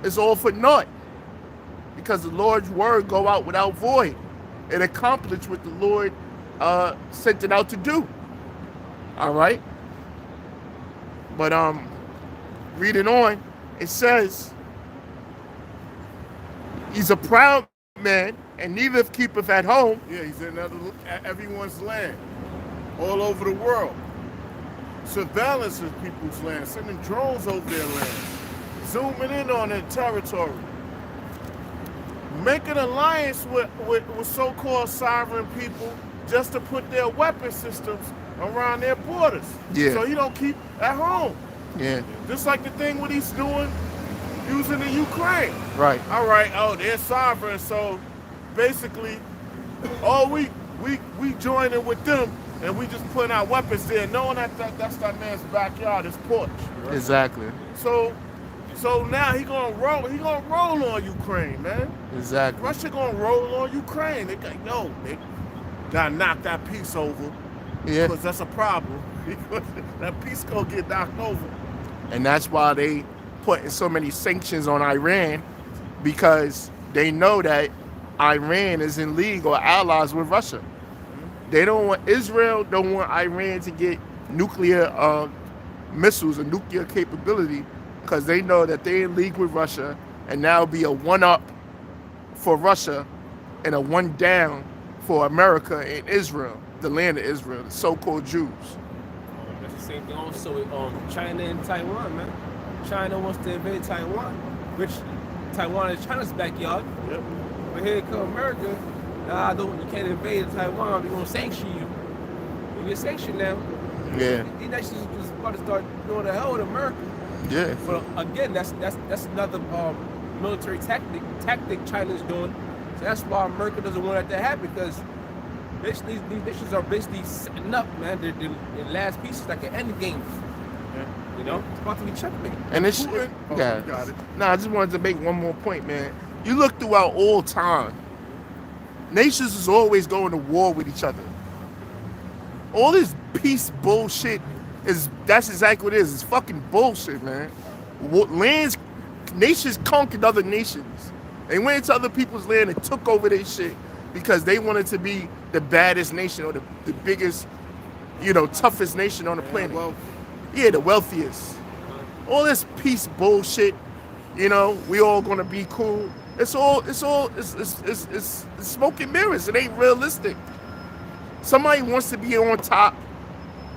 It's all for naught, because the Lord's word go out without void. It accomplished what the Lord sent it out to do. All right? But reading on, it says, he's a proud man, and neither keepeth at home. Yeah, he's in everyone's land, all over the world. Surveillance of people's land, sending drones over their land, zooming in on their territory, making alliance with so-called sovereign people just to put their weapon systems around their borders. Yeah. So he don't keep at home. Yeah. Just like the thing what he's doing using the Ukraine. Right. All right, they're sovereign, so basically, we joining with them, and we just putting our weapons there, knowing that's that man's backyard, his porch. Right? Exactly. So now he gonna roll on Ukraine, man. Exactly. Russia gonna roll on Ukraine. They gotta knock that peace over. Yeah. Because that's a problem. Because that peace gonna get knocked over. And that's why they putting so many sanctions on Iran, because they know that Iran is in league or allies with Russia. They don't want Israel, don't want Iran to get nuclear missiles or nuclear capability because they know that they in league with Russia, and now it'll be a one-up for Russia and a one-down for America and Israel, the land of Israel, the so-called Jews. That's the same thing also with China and Taiwan, man. China wants to invade Taiwan, which Taiwan is China's backyard. Yep. But here come America. Nah, you can't invade Taiwan. We're gonna sanction you. You get sanctioned now. Yeah. These nations is about to start doing the hell with America. Yeah. But again, that's another military tactic China's doing. So that's why America doesn't want that to happen, because basically these nations are basically setting up, man. They're last pieces like an end game. You know, it's about to be checkmate. And it's Putin- oh, yeah. you got it. Nah, I just wanted to make one more point, man. You look throughout all time, nations is always going to war with each other. All this peace bullshit that's exactly what it is. It's fucking bullshit, man. Nations conquered other nations. They went into other people's land and took over their shit because they wanted to be the baddest nation or the biggest, toughest nation on the planet. Well, Yeah, the wealthiest. All this peace bullshit, we all gonna be cool. It's smoke and mirrors. It ain't realistic. Somebody wants to be on top,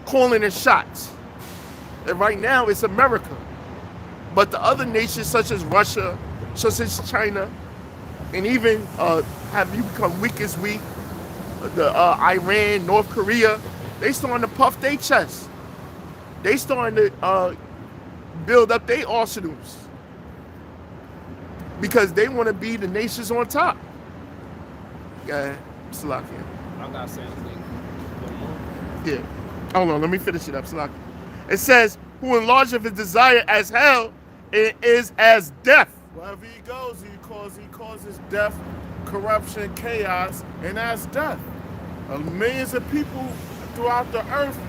calling the shots. And right now it's America. But the other nations such as Russia, such as China, and even have you become weak as weak, the Iran, North Korea, they starting to puff their chest. They starting to build up their arsenals because they want to be the nations on top. Yeah, Salakia. I gotta say anything. Yeah. Hold on, let me finish it up, Salakia. It says, who enlargeth his desire as hell, it is as death. wherever he goes, he causes death, corruption, chaos, and that's death. Millions of people throughout the earth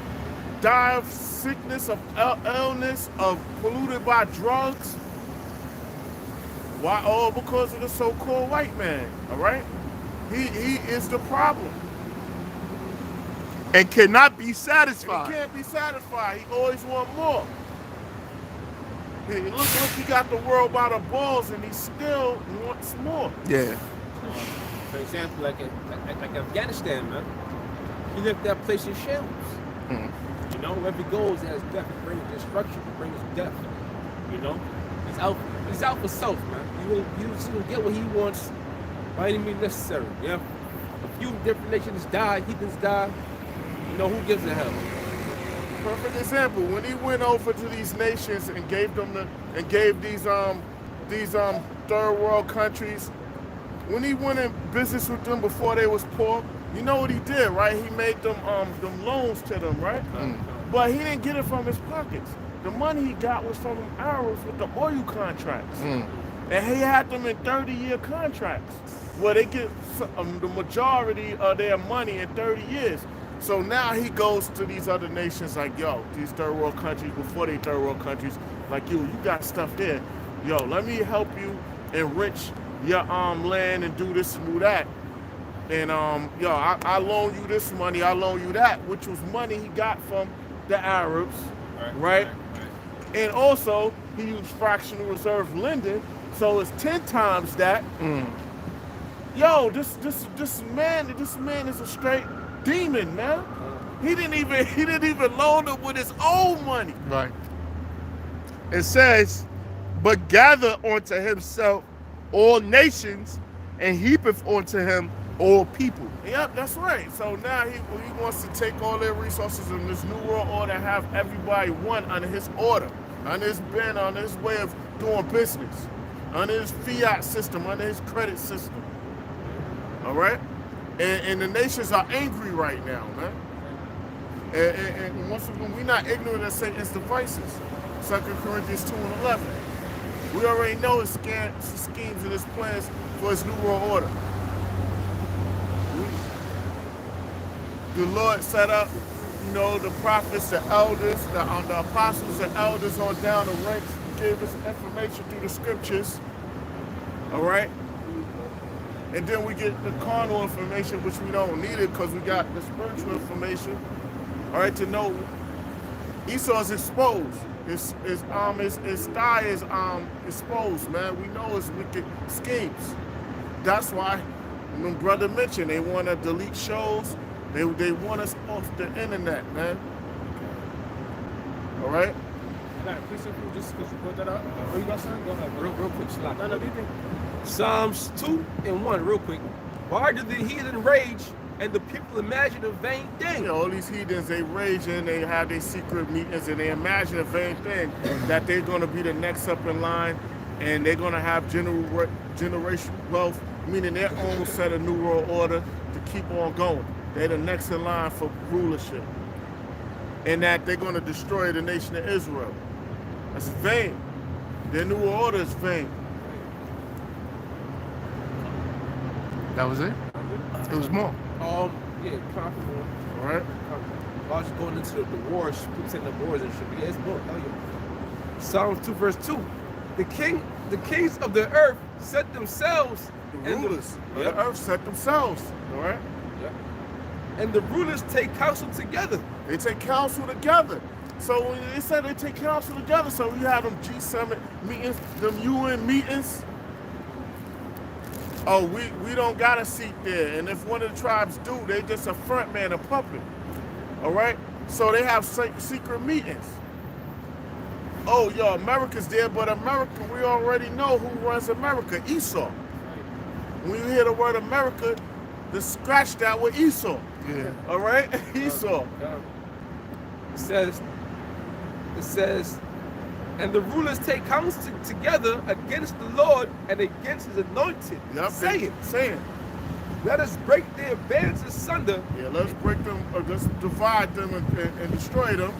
die of sickness, of illness, of polluted by drugs. Why? All because of the so-called white man. All right, he is the problem. And cannot be He satisfied. can't be satisfied. He always want more. Hey, look, he got the world by the balls, and he still wants more. Yeah. For example, like Afghanistan, man. He left that place in shambles. Mm. You know, wherever he goes, it has death. It brings destruction. It brings death. You know, he's out for self, man. He will get what he wants by any means necessary. Yeah, a few different nations die, heathens die. You know, who gives a hell? Perfect example. When he went over to these nations and gave these third world countries, when he went in business with them before they was poor, you know what he did, right? He made them loans to them, right? But he didn't get it from his pockets. The money he got was from them Arabs with the oil contracts. And he had them in 30-year contracts where they get the majority of their money in 30 years. So now he goes to these other nations like, yo, these third world countries, before they third world countries, like you got stuff there. Yo, let me help you enrich your land and do this and do that. And I loan you this money, I loan you that, which was money he got from the Arabs, right? And also he used fractional reserve lending, so it's 10 times that. Yo, this man is a straight demon, man. He didn't even loan him with his own money. Right. It says, but gather unto himself all nations, and heapeth unto him all people. Yep, that's right. So now he wants to take all their resources in this new world order and have everybody one under his order, under his banner, under his way of doing business, under his fiat system, under his credit system. All right? And the nations are angry right now, man. And once again, we're not ignorant of Satan's devices. 2 Corinthians 2 and 11. We already know his schemes and his plans for his new world order. The Lord set up, the prophets, the elders, the apostles and elders on down the ranks, gave us information through the scriptures. All right? And then we get the carnal information, which we don't need it because we got the spiritual information. All right, to know Esau's exposed. his thigh is exposed, man. We know his wicked schemes. That's why, when brother mentioned, they want to delete shows. They want us off the internet, man. All right. I got a question for you just because you brought that up. Oh, you got something? Go ahead, bro. Real quick, Slap. No, do you think? Psalms 2:1, real quick. Why do the heathen rage and the people imagine a vain thing? You know, all these heathens, they rage and they have their secret meetings and they imagine a vain thing that they're going to be the next up in line and they're going to have generational wealth, meaning their own set of new world order to keep on going. They're the next in line for rulership. And that they're going to destroy the nation of Israel. That's vain. Their new world order is vain. That was it? It was more. Yeah, comparable. All right? I was just going into the wars, people saying the wars and shit. Yeah, it's more. Hell yeah. Psalms 2:2. The kings of the earth set themselves. The rulers of the earth set themselves. All right? And the rulers take counsel together. They take counsel together. So when they said they take counsel together, so you have them G7 meetings, them UN meetings. Oh, we don't got a seat there. And if one of the tribes do, they just a front man, a puppet. All right? So they have secret meetings. Oh, yo, America's there, but America, we already know who runs America, Esau. When you hear the word America, just scratch that with Esau. Yeah. All right? Esau. It says, and the rulers take counsel together against the Lord and against his anointed. Yep, saying. Let us break their bands asunder. Yeah, let's break them, or let's divide them and destroy them.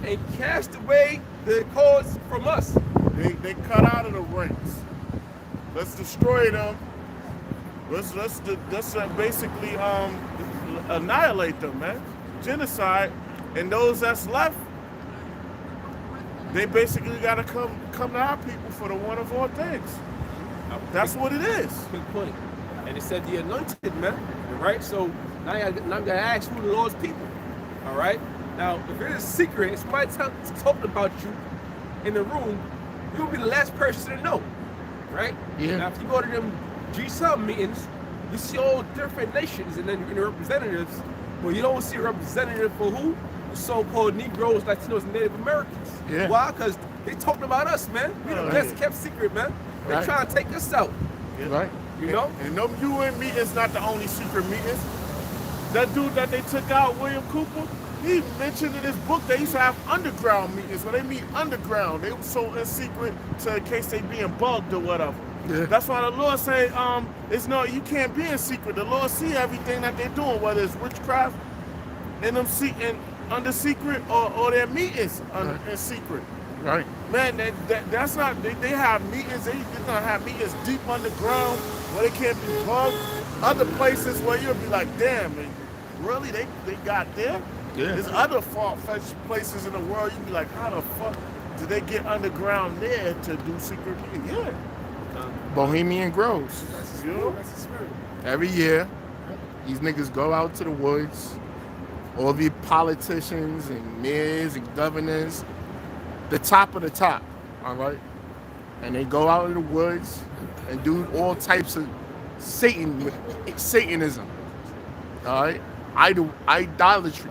And cast away their cords from us. They cut out of the ranks. Let's destroy them. Let's basically annihilate them, man. Genocide. And those that's left, they basically gotta come to our people for the one of all things. That's what it is. Good point. And it said the anointed, man. Right? So now I'm gonna ask who the Lord's people. All right? Now, if it is secret, if somebody talking about you in the room, you'll be the last person to know. Right? Yeah. Now, if you go to them G7 meetings, you see all different nations and then representatives, but you don't see a representative for who? The so-called Negroes, Latinos, and Native Americans. Yeah. Why? Because they talking about us, man. We the best kept secret, man. They Right. trying to take us out. Right. You know? And them UN meetings not the only secret meetings. That dude that they took out, William Cooper, he mentioned in his book they used to have underground meetings where they meet underground. They were so in secret in case they being bugged or whatever. Yeah. That's why the Lord say, it's no, you can't be in secret. The Lord see everything that they're doing, whether it's witchcraft and them under secret or their meetings in secret. Right. Man, that's not, they have meetings, they're gonna have meetings deep underground where they can't be bugged. Other places where you'll be like, damn, man, really, they got there? Yeah. There's other far-fetched places in the world, you'd be like, how the fuck did they get underground there to do secret meetings? Yeah. Bohemian Groves. You know? That's the spirit. Every year, these niggas go out to the woods. All the politicians and mayors and governors, the top of the top, all right? And they go out in the woods and do all types of Satanism, all right? Idolatry,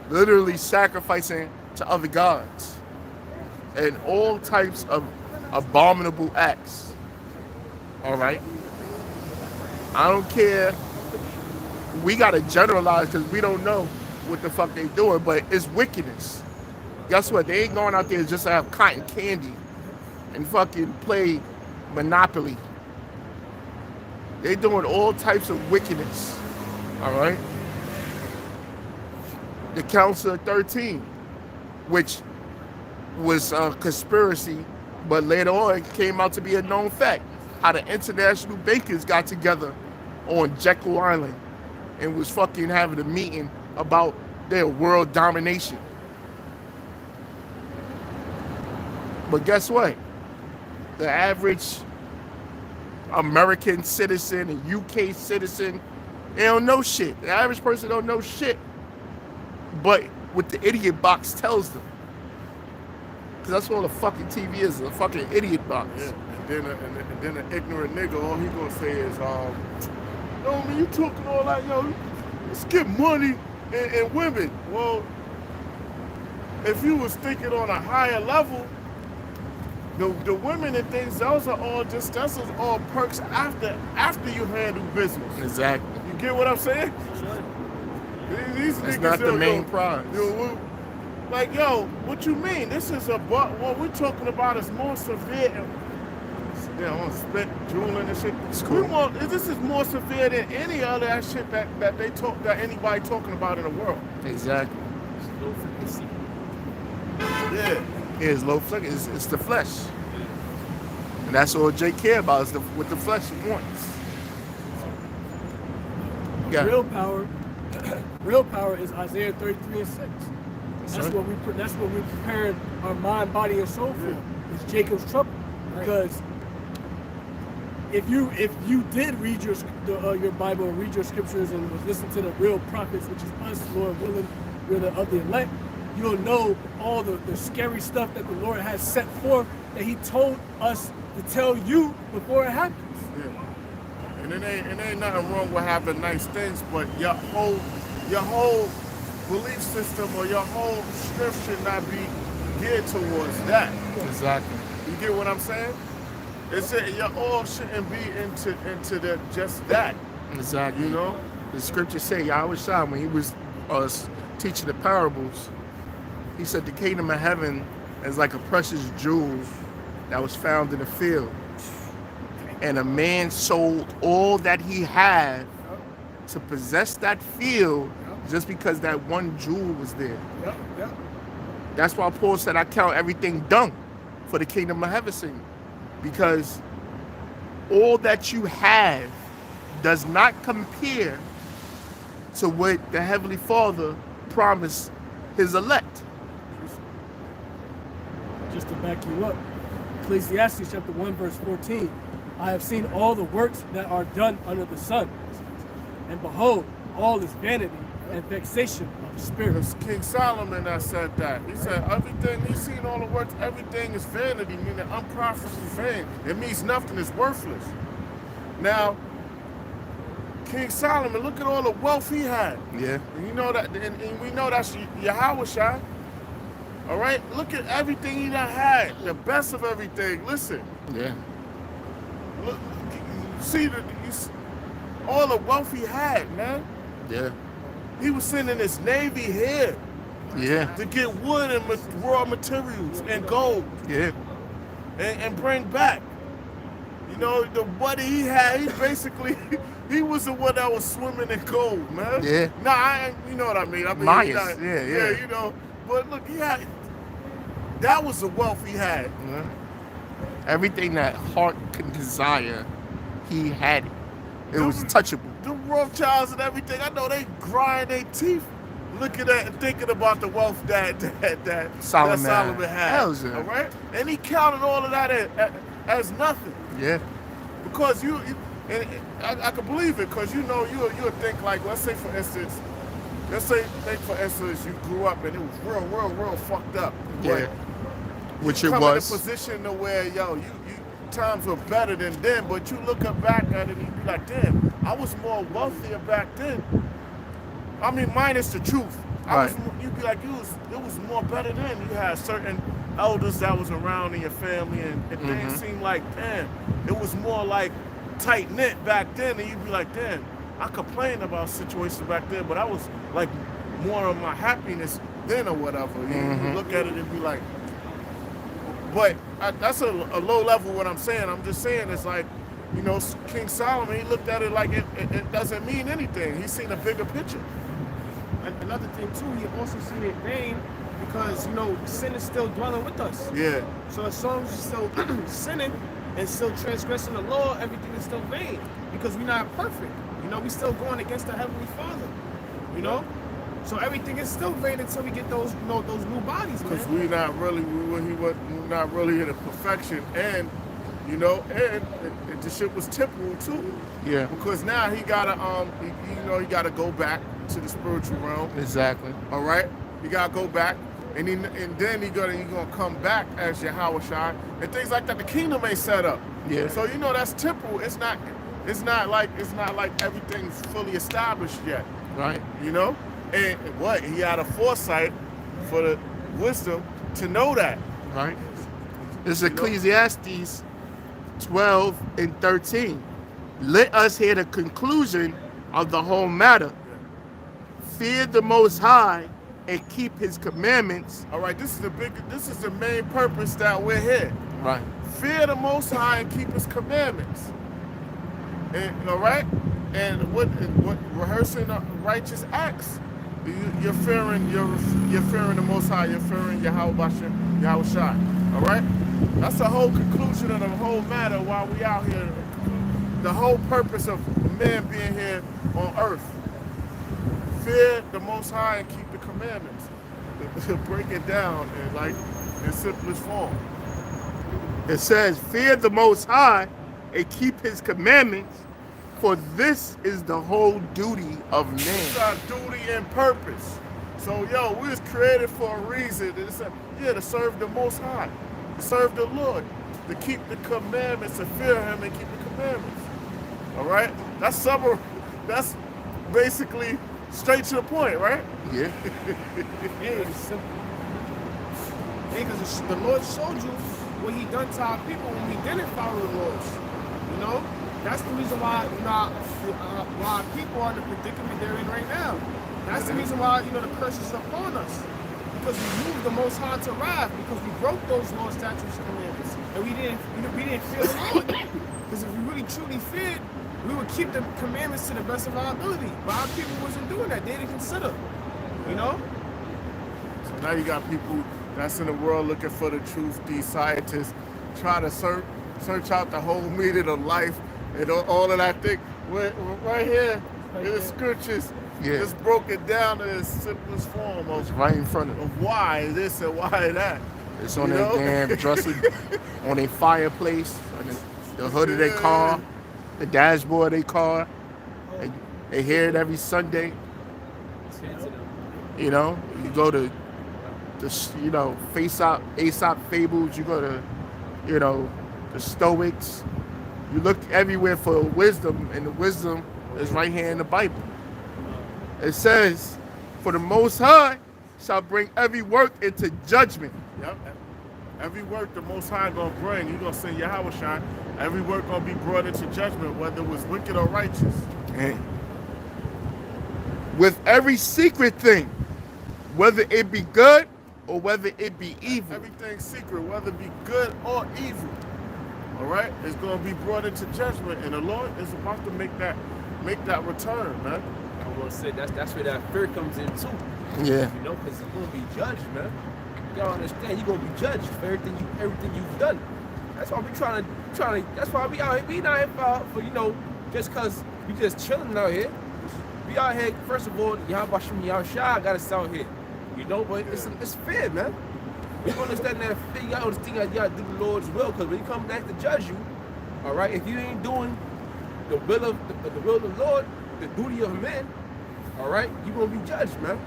literally sacrificing to other gods, and all types of abominable acts, all right? I don't care. We gotta generalize because we don't know what the fuck they doing, but it's wickedness. Guess what? They ain't going out there just to have cotton candy and fucking play Monopoly. They doing all types of wickedness. All right? The Council of 13, which was a conspiracy, but later on it came out to be a known fact. How the international bankers got together on Jekyll Island and was fucking having a meeting about their world domination. But guess what? The average American citizen and UK citizen, they don't know shit. The average person don't know shit. But what the idiot box tells them. Because that's all the fucking TV is, a fucking idiot box. Yeah. And then an ignorant nigga, all he gonna say is, no, man, you talking all that, yo, let's get money and women. Well, if you was thinking on a higher level, the women and things, those are all perks after you handle business. Exactly. You get what I'm saying? These That's niggas, not the main prize. Like, yo, what you mean? This is what we're talking about is more severe. Yeah, I want to spit, drooling and shit. It's cool. This is more severe than any other that shit that anybody talking about in the world. Exactly. Low frequency. Yeah. Yeah, it's low flex. It's the flesh. And that's all Jay care about is what the flesh wants. Yeah. Real power is Isaiah 33 and 6. That's what we're preparing our mind, body, and soul for. It's Jacob's trouble. Because if you did read your Bible and read your scriptures and was listening to the real prophets, which is us, Lord willing, we're of the elect, you'll know all the scary stuff that the Lord has set forth that He told us to tell you before it happens. Yeah. And it ain't nothing wrong with having nice things, but your whole belief system or your whole script should not be geared towards that. Exactly. You get what I'm saying? Your all shouldn't be into just that. Exactly. You know? The scriptures say, Yahweh Shai, when he was teaching the parables, he said the kingdom of heaven is like a precious jewel that was found in a field. And a man sold all that he had to possess that field just because that one jewel was there. That's why Paul said, I count everything dung for the kingdom of heaven sake. Because all that you have does not compare to what the Heavenly Father promised His elect. Just to back you up, Ecclesiastes chapter 1 verse 14, I have seen all the works that are done under the sun, and behold, all is vanity and vexation of the spirit. It's King Solomon that said that. He said everything, he's seen all the works, everything is vanity, meaning unprofitable vain. It means nothing, it's worthless. Now, King Solomon, look at all the wealth he had. Yeah. And you know that, and we know that's Yahweh Shai. All right? Look at everything he done had, the best of everything. Listen. Yeah. Look, see all the wealth he had, man. Yeah. He was sending his navy here to get wood and raw materials and gold. Yeah. And bring back. You know, the buddy he had, he basically, he was the one that was swimming in gold, man. Yeah. Nah, you know what I mean. Myers, yeah. You know, but look, that was the wealth he had. Yeah. Everything that heart could desire, he had it. It was touchable. The Rothschilds and everything, I know they grind their teeth looking at and thinking about the wealth that Solomon had. Hells yeah. All right? And he counted all of that as nothing. Yeah. Because I can believe it, because you know, you'll think like, let's say for instance, you grew up and it was real fucked up. Yeah. Which it was. was. In a position to where, you times were better than then, but you look back at it and you be like, damn, I was more wealthier back then. I mean, minus the truth. You'd be like, it was more better then. You had certain elders that was around in your family, and things seemed like, damn, it was more like tight knit back then, and you'd be like, damn, I complained about situations back then, but I was like more of my happiness then or whatever. You look at it and be like, but that's a low level what I'm saying. I'm just saying it's like, you know, King Solomon, he looked at it like it doesn't mean anything. He's seen a bigger picture. And another thing too, he also seen it vain because, you know, sin is still dwelling with us. Yeah. So as long as you're still sinning and still transgressing the law, everything is still vain because we're not perfect. You know, we still going against the Heavenly Father. You know? So everything is still vain until we get those new bodies, man. Because we're not really in a perfection, and you know, and the shit was temporal too. Yeah. Because now he gotta he gotta go back to the spiritual realm. Exactly. All right, he gotta go back, and then he gonna come back as Yahweh Shai, and things like that. The kingdom ain't set up. Yeah. So that's temporal. It's not like everything's fully established yet. Right. And what he had a foresight for the wisdom to know that. Right. This is Ecclesiastes 12 and 13. Let us hear the conclusion of the whole matter. Fear the Most High and keep His commandments. All right, this is the main purpose that we're here. Right. Fear the Most High and keep His commandments. And all right, and what rehearsing righteous acts. You're fearing the Most High. You're fearing Yahweh Shai. All right, that's the whole conclusion of the whole matter. While we out here, the whole purpose of man being here on earth. Fear the Most High and keep the commandments. To break it down in simplest form. It says, fear the Most High and keep His commandments, for this is the whole duty of man. It's our duty and purpose. So, we was created for a reason. To serve the Most High, to serve the Lord, to keep the commandments, to fear Him and keep the commandments. All right? That's basically straight to the point, right? Yeah. It's simple. Because the Lord showed you what He done to our people when we didn't follow the laws. That's the reason why why people are in the predicament they're in right now. That's the reason why the curse is upon us, because we moved the Most High to wrath, because we broke those laws, statutes, and commandments, and we didn't fear the Lord. Because if we really truly feared, we would keep the commandments to the best of our ability. But our people wasn't doing that. They didn't consider. So now you got people that's in the world looking for the truth. These scientists try to search out the whole meaning of life and all of that thing. Right here in the scriptures, it's broken down in its simplest form It's right in front of them. of why this and why that. It's on their damn dresser, on their fireplace, on the hood of their car, the dashboard of their car. They hear it every Sunday. You go to Aesop fables. You go to the Stoics. You look everywhere for wisdom, and the wisdom is right here in the Bible. It says, for the Most High shall bring every work into judgment. Yep. Every work the Most High gonna bring, He gonna send Yahweh Shai. Every work gonna be brought into judgment, whether it was wicked or righteous. And with every secret thing, whether it be good or whether it be evil. Everything secret, whether it be good or evil. All right, it's gonna be brought into judgment, and the Lord is about to make that return, man. I want to say that's where that fear comes in too. Yeah. Because you're gonna be judged, man. Y'all understand? You're gonna be judged for everything you've done. That's why we trying to. That's why we out here. We not here for just cause we just chilling out here. We out here. First of all, Yahweh Shai got us out here. But it's fair, man. You understand that fear? You gotta understand that you gotta do the Lord's will, because when He come back to judge you, all right, if you ain't doing the will of the Lord, the duty of man, all right, you gonna be judged, man.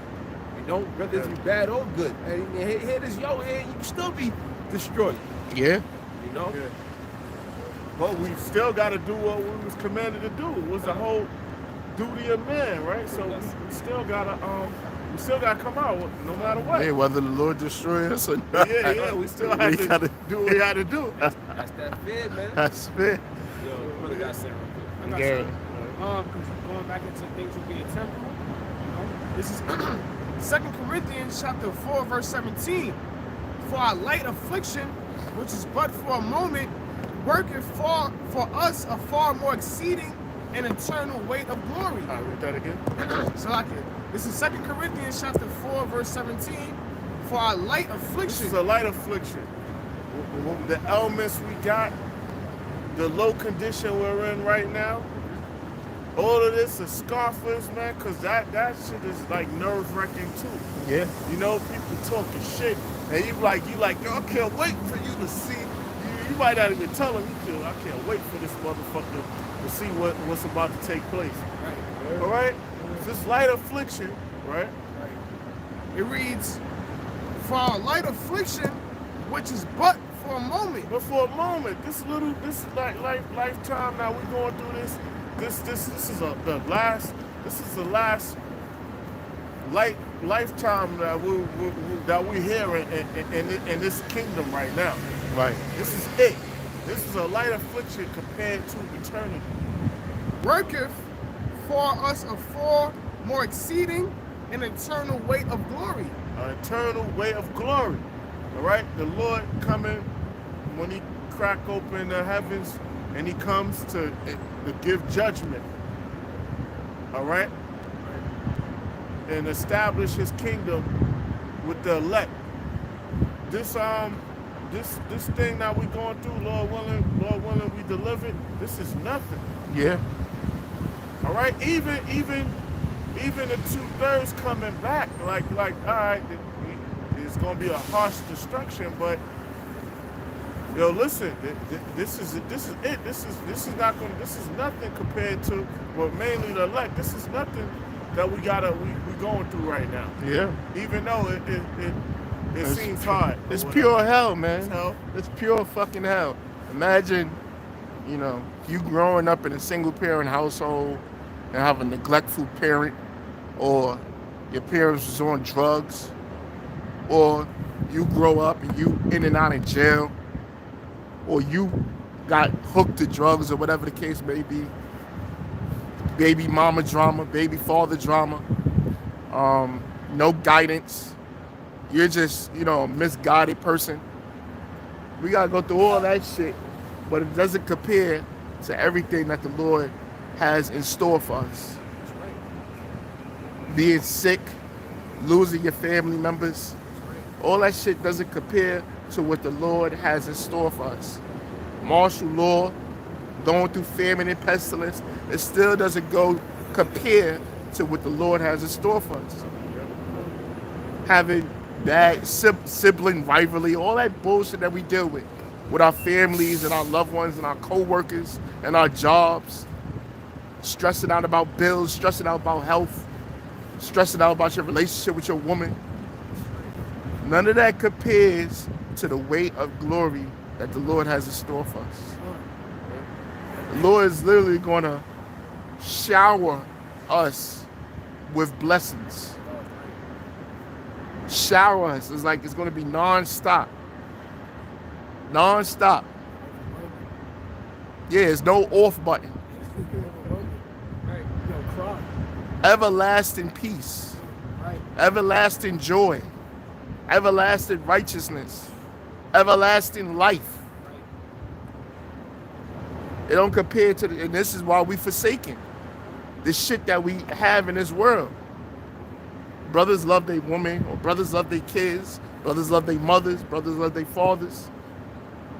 Whether it's bad or good. And here this here, you can still be destroyed. Yeah. Yeah. But we still got to do what we was commanded to do. It was the whole duty of man, right? So we still gotta come out no matter what. Yeah, whether the Lord destroy us or not. Yeah, we still have to gotta do what we had to do. That's that fear, man. That's fair. Yo, brother got said real quick. Yeah. Going back into things with being temporal, this is 2 Corinthians chapter 4, verse 17. For our light affliction, which is but for a moment, worketh for us a far more exceeding and eternal weight of glory. All right, read that again. This is 2 Corinthians chapter 4, verse 17. For our light affliction. This is a light affliction. The elements we got, the low condition we're in right now, all of this is scoffers, man, because that shit is like nerve-wracking too. Yeah. People talking shit, and you like, yo, I can't wait for you to see. You might not even tell them, I can't wait for this motherfucker to see what's about to take place. Right. All right? This light affliction, right? It reads, For our light affliction, which is but for a moment. But for a moment, this is like lifetime. Now we're going through this. This is the last lifetime that we here in this kingdom right now. Right. This is it. This is a light affliction compared to eternity. Worketh for us a far more exceeding and eternal weight of glory. An eternal way of glory. All right? The Lord coming when he crack open the heavens and he comes to give judgment. All right? And establish his kingdom with the elect. This thing that we going through, Lord willing, we delivered. This is nothing. Yeah. All right, even the 2/3 coming back, like all right, it's gonna be a harsh destruction, but yo, listen, this is it. This is nothing compared to, well, mainly the elect. This is nothing that we going through right now. Yeah. Even though it seems hard. It's pure hell, man. It's hell. It's pure fucking hell. Imagine, you growing up in a single parent household and have a neglectful parent, or your parents was on drugs, or you grow up and you in and out of jail, or you got hooked to drugs, or whatever the case may be. Baby mama drama, baby father drama, no guidance. You're just, a misguided person. We gotta go through all that shit, but it doesn't compare to everything that the Lord has in store for us. Being sick, losing your family members, all that shit doesn't compare to what the Lord has in store for us. Martial law, going through famine and pestilence, it still doesn't compare to what the Lord has in store for us. Having bad sibling rivalry, all that bullshit that we deal with our families and our loved ones and our co-workers and our jobs, stressing out about bills, stressing out about health, stressing out about your relationship with your woman. None of that compares to the weight of glory that the Lord has in store for us. The Lord is literally going to shower us with blessings. Shower us. It's like it's going to be non-stop. Non-stop. Yeah, there's no off button. Everlasting peace. Everlasting joy. Everlasting righteousness. Everlasting life. It don't compare to and this is why we forsaken the shit that we have in this world. Brothers love their women, or brothers love their kids, brothers love their mothers, brothers love their fathers.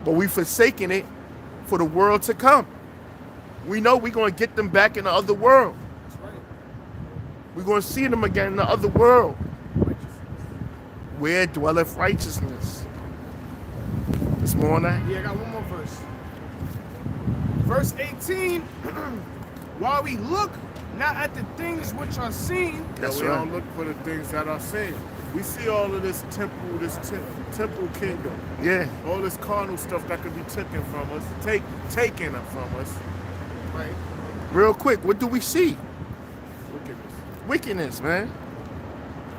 But we forsaken it for the world to come. We know we're going to get them back in the other world. We're going to see them again in the other world. Where dwelleth righteousness. This morning. Yeah, I got one more verse. Verse 18. While we look not at the things which are seen. We don't look for the things that are seen. We see all of this temple kingdom. Yeah. All this carnal stuff that could be taken from us, taken from us. Right. Real quick, what do we see? Wickedness. Wickedness, man.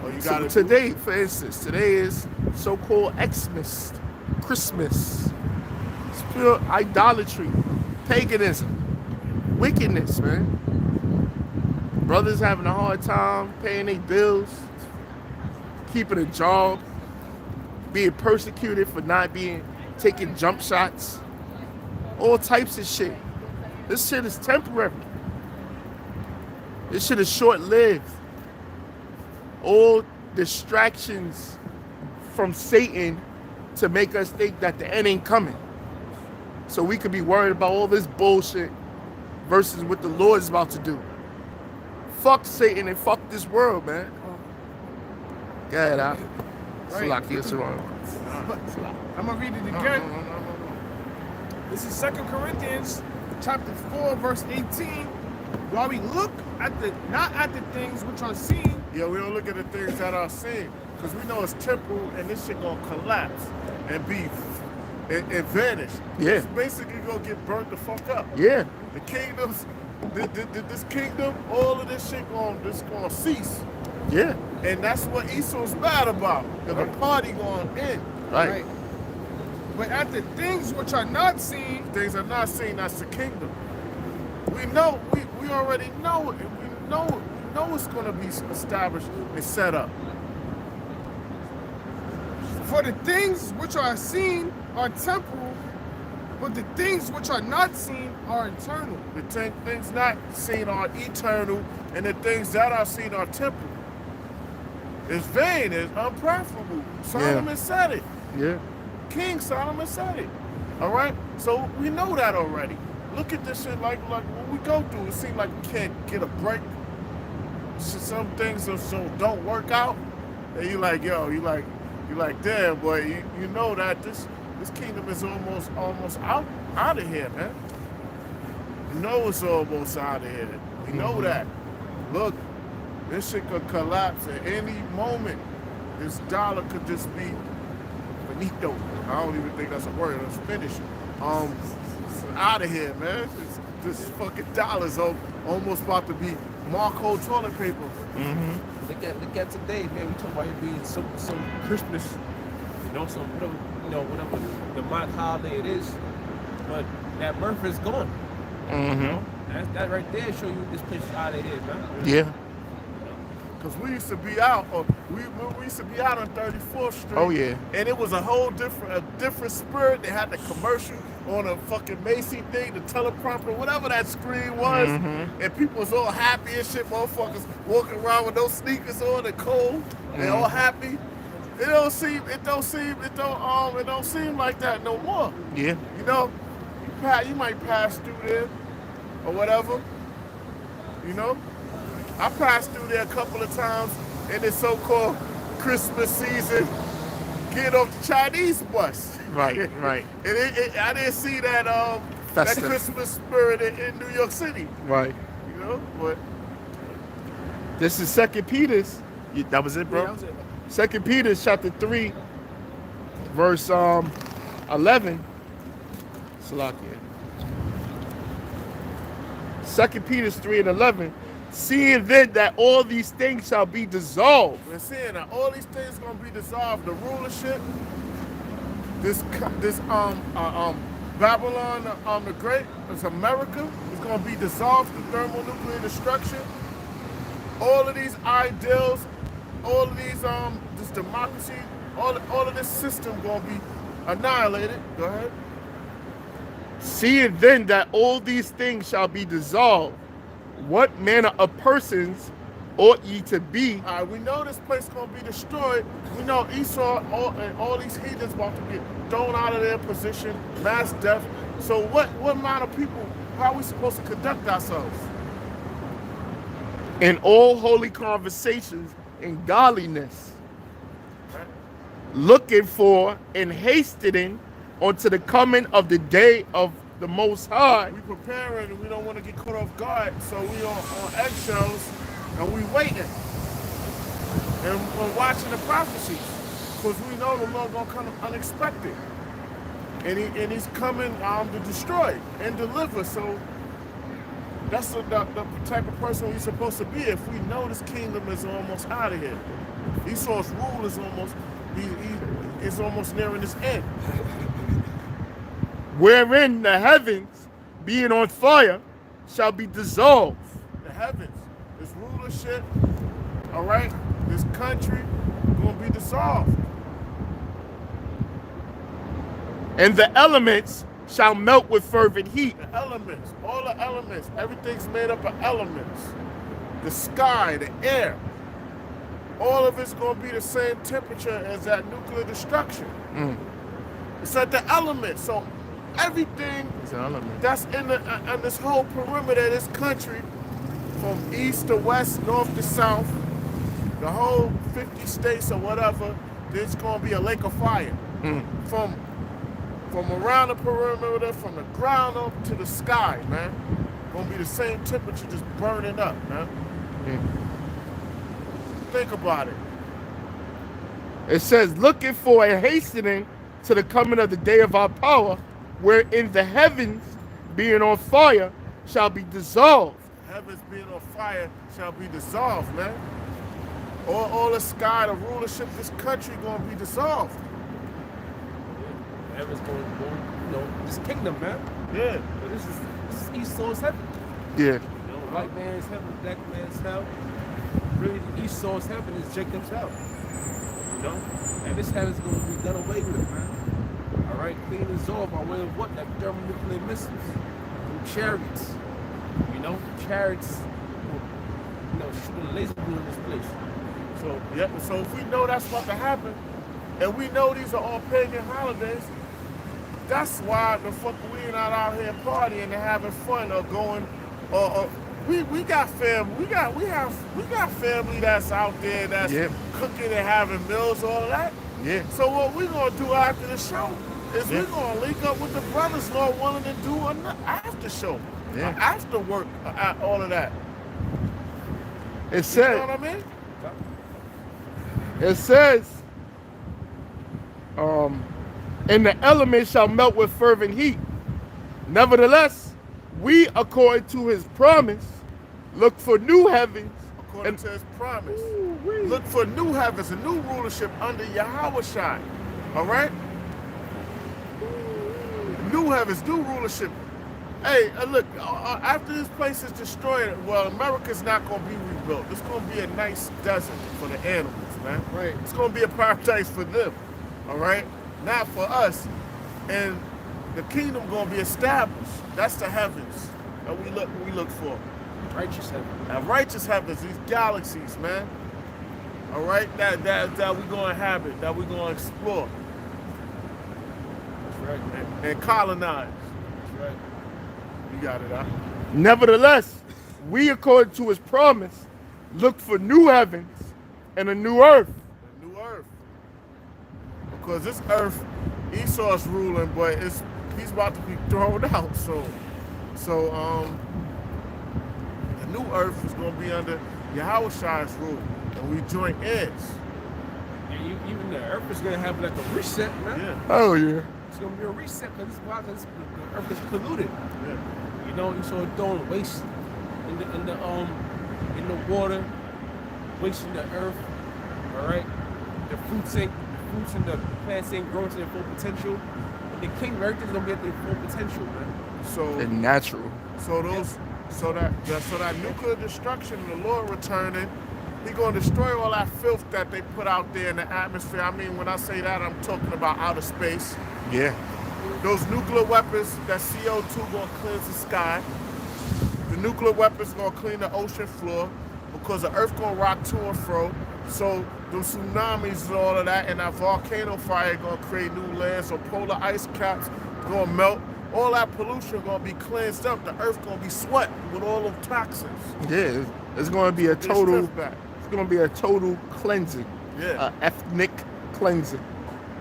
Oh, you got it. Today, for instance, today is so-called Xmas, Christmas. It's pure idolatry, paganism, wickedness, man. Brothers having a hard time paying their bills, keeping a job, being persecuted for not taking jump shots, all types of shit. This shit is temporary. This shit is short-lived. All distractions from Satan to make us think that the end ain't coming. So we could be worried about all this bullshit versus what the Lord is about to do. Fuck Satan and fuck this world, man. Go ahead, out. Right. I'm going to read it again. This is 2 Corinthians chapter 4, verse 18. While we look at not at the things which are seen, Yeah, we don't look at the things that are seen, because we know it's temporal and this shit gonna collapse and be and vanish. Yeah. It's basically gonna get burnt the fuck up. Yeah. The kingdoms, this kingdom, all of this shit gonna cease. Yeah. And that's what Esau's mad about. Cause the party going in. Right. but at the things which are not seen, Things are not seen, that's the kingdom. We know, we already know it. We know it's gonna be established and set up. for the things which are seen are temporal, but the things which are not seen are eternal. The things not seen are eternal, and the things that are seen are temporal. It's vain, it's unprofitable. Solomon said it. Yeah. King Solomon said it. All right? So we know that already. Look at this shit like what we go through. It seems like we can't get a break. Some things so don't work out. And you like, yo, you like, damn, boy, you know that this kingdom is almost out of here, man. You know it's almost out of here. You know that. Look, this shit could collapse at any moment. This dollar could just be finito. I don't even think that's a word. Let's finish. Out of here, man. This fucking dollar's almost about to be Marco toilet paper. Mm-hmm. Look at today, man. We talking about it being some Christmas, some whatever the month holiday it is, but that mirth is gone. Mm-hmm. That right there show you this place how it is, man. Yeah. Cause we used to be out, we used to be out on 34th Street. Oh, yeah. And it was a whole different spirit. They had the commercial on a fucking Macy thing, the teleprompter, whatever that screen was, and people was all happy and shit. Motherfuckers walking around with those sneakers on and cold. They all happy. It don't seem like that no more. Yeah. You know, you might pass through there or whatever. You know. I passed through there a couple of times in this so-called Christmas season, getting off the Chinese bus. Right. And I didn't see that Festive. Christmas spirit in New York City. Right. You know, but This is 2 Peter's. That was it, bro? Yeah, that was it. 2 Peter's chapter 3, verse 11. Salakia. 2 Peter's 3 and 11. Seeing then that all these things shall be dissolved. we're seeing that all these things gonna be dissolved. The rulership, this Babylon, the Great, this America is gonna be dissolved. The thermonuclear destruction. All of these ideals, all of these this democracy, all of this system gonna be annihilated. Go ahead. Seeing then that all these things shall be dissolved, what manner of persons ought ye to be? All right, we know this place gonna be destroyed. We know Esau and all these heathens about to get thrown out of their position, mass death. So what amount of people? How are we supposed to conduct ourselves? In all holy conversations and godliness, Right? looking for and hastening unto the coming of the day of the Most High. We preparing and we don't want to get caught off guard, so we on eggshells and we waiting. And we're watching the prophecies. Because we know the Lord gonna come unexpected. And he's coming to destroy and deliver. So that's the type of person we're supposed to be if we know this kingdom is almost out of here. Esau's rule is almost he is almost nearing its end. Wherein the heavens, being on fire, shall be dissolved, The heavens, this rulership, all right, this country gonna be dissolved. and the elements shall melt with fervent heat. The elements, all the elements, everything's made up of elements. The sky, the air, all of it's gonna be the same temperature as that nuclear destruction. It's at the elements, so everything It's an element. that's in this whole perimeter of this country, from east to west, north to south, the whole 50 states or whatever, there's gonna be a lake of fire. From around the perimeter, from the ground up to the sky, man. gonna be the same temperature, just burning up, man. Think about it. It says, looking for a hastening to the coming of the day of our power, wherein the heavens, being on fire, shall be dissolved. Heavens being on fire shall be dissolved, man. All the sky, the rulership, this country gonna be dissolved. Heaven's going, you know, this kingdom, man. Yeah. But this is Esau's heaven. Yeah. You know, white man's heaven, black man's hell. Really, the Esau's heaven is Jacob's hell. You know? And this heaven's going to be done away with, man. All right? Clean and dissolved by way of what? Like thermonuclear missiles. From chariots. You know? Chariots, you know, shooting laser beam in this place. So, yeah. So if we know that's about to happen, and we know these are all pagan holidays, that's why the fuck we not out here partying and having fun or going we got family. We got family that's out there that's cooking and having meals, all of that. Yeah. So what we gonna do after the show is we gonna link up with the brothers, Lord willing, to do an after show, after work, all of that. It says. You know what I mean? It says, and the elements shall melt with fervent heat. Nevertheless, we, according to his promise, look for new heavens. According to his promise. Look for new heavens, a new rulership under Yahweh Shai. All right? New heavens, new rulership. Hey, look, after this place is destroyed, well, America's not going to be rebuilt. It's going to be a nice desert for the animals, man. Right. It's going to be a paradise for them. All right? Not for us. And the kingdom going to be established. That's the heavens that we look for. Righteous heaven. Now, righteous heavens, these galaxies, man. All right? That we're going to inhabit, that we're going to explore. That's right. And colonize. That's right. You got it, huh? Nevertheless, we, according to his promise, look for new heavens and a new earth. A new earth. Because this earth, Esau's ruling, but he's about to be thrown out. So the new earth is going to be under Yahweh Shai's rule, and we join heirs. And even the earth is going to have like a reset, man. Yeah. Oh, yeah. It's going to be a reset because the earth is polluted. Yeah. You know, you saw throwing waste in the water, wasting the earth. All right, the fruits and the plants ain't growing to their full potential. And the kingdom, everything's gonna be at their full potential, man. So The natural. so that nuclear destruction, the Lord returning, He gonna destroy all that filth that they put out there in the atmosphere. I mean, when I say that, I'm talking about outer space. Yeah. Those nuclear weapons, that CO2 gonna cleanse the sky. The nuclear weapons gonna clean the ocean floor because the earth gonna rock to and fro. So the tsunamis and all of that and that volcano fire gonna create new land. So polar ice caps gonna melt. All that pollution gonna be cleansed up. The earth gonna be swept with all them toxins. Yeah. It's going to be a Get total. stripped back. It's going to be a total cleansing. Yeah. Ethnic cleansing.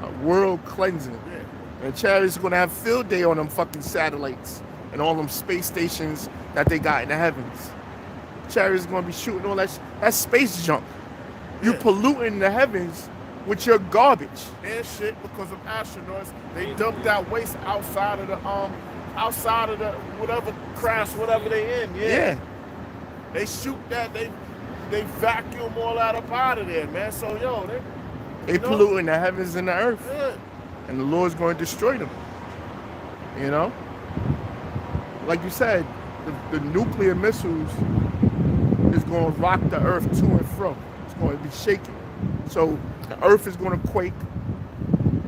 A world cleansing. Yeah. And Chariot's going to have field day on them fucking satellites and all them space stations that they got in the heavens. Chariot's going to be shooting all that. That's space junk. You're Yeah. polluting the heavens with your garbage. And shit because of astronauts. They dump that waste outside of the whatever crash, whatever they in. Yeah. They shoot that. They vacuum all that up out of there, man. So They you know? polluting the heavens and the earth. Yeah. And the Lord's going to destroy them. You know? Like you said, the nuclear missiles is going to rock the earth to and fro. It's going to be shaking. So the earth is going to quake.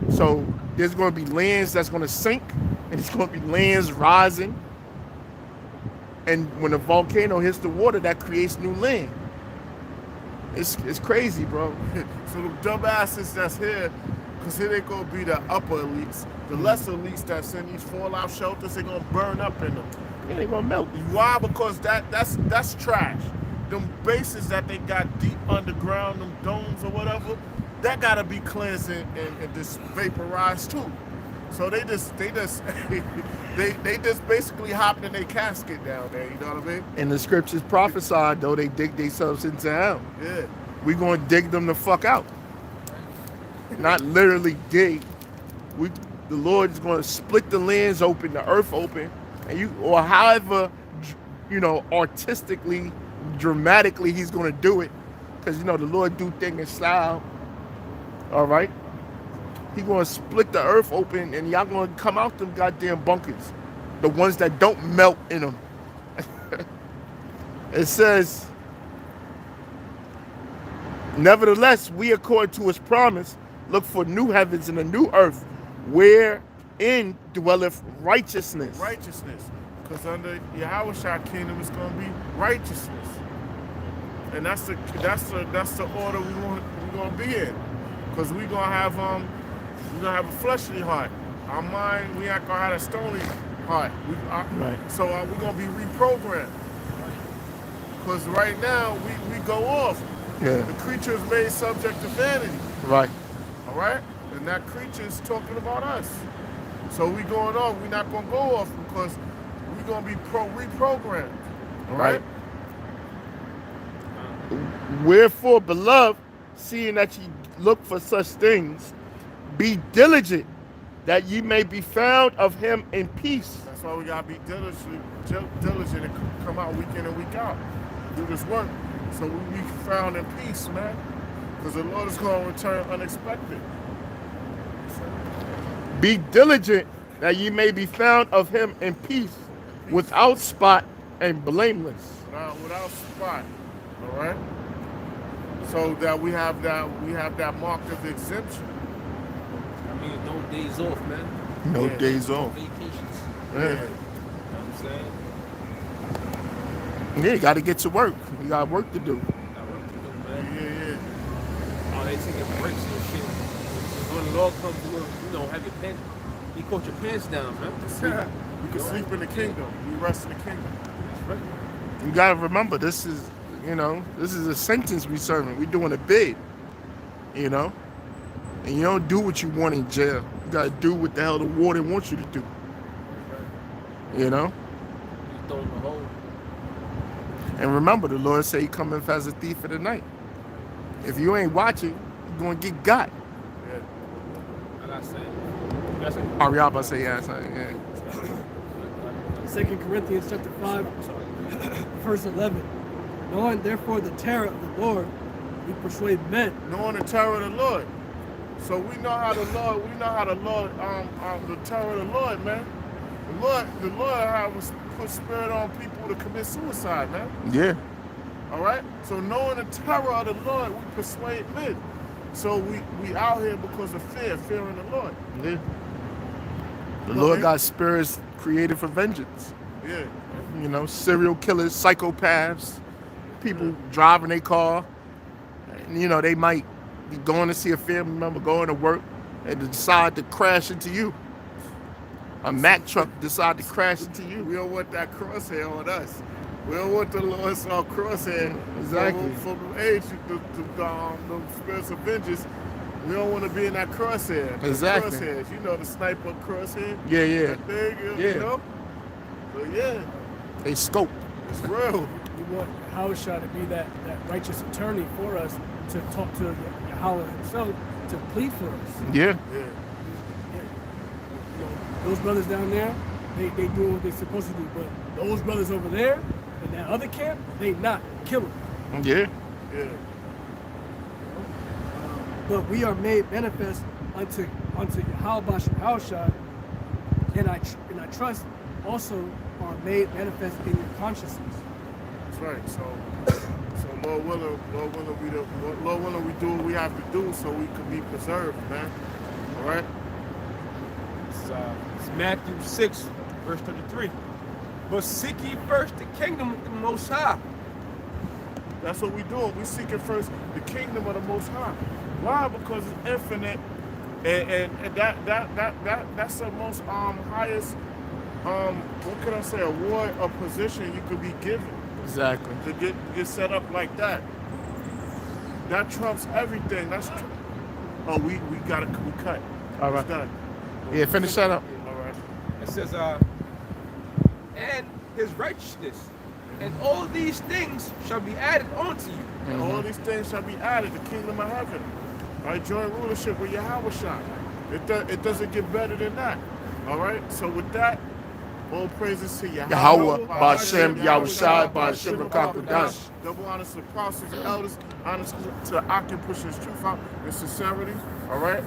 So there's going to be lands that's going to sink, and it's going to be lands rising. And when a volcano hits the water, that creates new land. It's crazy, bro. So the dumbasses that's here, because here they gonna be the upper elites. The lesser elites that's in these fallout shelters, they gonna burn up in them. Yeah, they gonna melt. Why? Because that's trash. Them bases that they got deep underground, them domes or whatever, that gotta be cleansed and just vaporized too. So they just They just basically hopped in their casket down there. You know what I mean? And the scriptures prophesied, though, they dig themselves into hell. Yeah. We gonna dig them the fuck out. Not literally dig. The Lord is gonna split the lands open, the earth open, and or however, artistically, dramatically he's gonna do it. Because the Lord do things in style. All right? He gonna split the earth open and y'all gonna come out them goddamn bunkers. The ones that don't melt in them. It says, nevertheless, we according to his promise, look for new heavens and a new earth, wherein dwelleth righteousness. Righteousness. Because under Yahweh's kingdom it's gonna be righteousness. And that's the order we're gonna be in. Because we're gonna have a fleshly heart. Our mind, we ain't gonna have a stony heart. Right. So we're gonna be reprogrammed. Because right now we go off. Yeah. The creature is made subject to vanity. Right. All right? And that creature is talking about us. So we going off. We're not gonna go off because we're gonna be reprogrammed. All right? Wherefore, beloved, seeing that ye look for such things, be diligent that ye may be found of him in peace. That's why we gotta be diligent and come out week in and week out. Do this work. So we be found in peace, man. Because the Lord is gonna return unexpected. Be diligent that ye may be found of him in peace, without spot and blameless. Without spot. All right? So that we have that mark of exemption. I mean, no days off, man. No days off. Vacations. Yeah. You know what I'm saying? Yeah, you got to get to work. You got work to do. Got work to do, man. Yeah. Oh, they taking breaks and shit. When the Lord comes, have your pants. You coat your pants down, man. We can sleep in the kingdom. We rest in the kingdom. That's right. You got to remember, this is a sentence we serving. We doing a bid, And you don't do what you want in jail. You got to do what the hell the warden wants you to do. You throw in the hole. And remember, the Lord said he coming as a thief in the night. If you ain't watching, you're going to get got. Yeah. Like I said. Ariaba say yeah. 2 Corinthians chapter 5, verse 11. Knowing therefore the terror of the Lord, we persuade men. Knowing the terror of the Lord. So we know how the terror of the Lord, man. The Lord has put spirit on people to commit suicide, man. Yeah. All right? So knowing the terror of the Lord, we persuade men. So we out here because of fearing the Lord. Yeah. The Lord got spirits created for vengeance. Yeah. Serial killers, psychopaths, people driving their car. And, they might be going to see a family member, going to work, and decide to crash into you. A Mack truck decide to crash into you. We don't want that crosshair on us. We don't want the Lord saw crosshair. Exactly. From the age, the spirits of vengeance, we don't want to be in that crosshair. Exactly. The crosshairs, the sniper crosshair. Yeah. That thing, Yeah. So yeah, They scope. it's real. We want Yahweh to be that righteous attorney for us, to talk to Yahweh himself, to plead for us. Yeah. Yeah. Those brothers down there, they doing what they're supposed to do, but those brothers over there, in that other camp, they not killing. Yeah. Yeah. But we are made manifest unto Yahweh, and I trust also are made manifest in your consciousness. That's right. So Lord willing, we do what we have to do so we can be preserved, man. All right. It's Matthew 6, verse 33. But seek ye first the kingdom of the Most High. That's what we doing. We seeking first the kingdom of the Most High. Why? Because it's infinite, and that's the most highest what could I say, award or position you could be given. Exactly. To get set up like that. That trumps everything. We cut. All right. It's done. Yeah, finish that up. All right. It says, and his righteousness. And all these things shall be added unto you. And all these things shall be added, the kingdom of heaven. All right, joint rulership with Yahweh Shai. It doesn't get better than that. All right, so with that, all praises to Yahweh, Ba'Shem, Yahweh Shai, Ba'Shem, Rakakudash. Double honors to the apostles and elders, honors to the Akim pushing his truth out in sincerity. All right,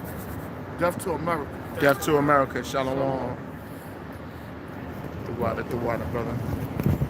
death to America. Death to America. Shalom. The water, brother.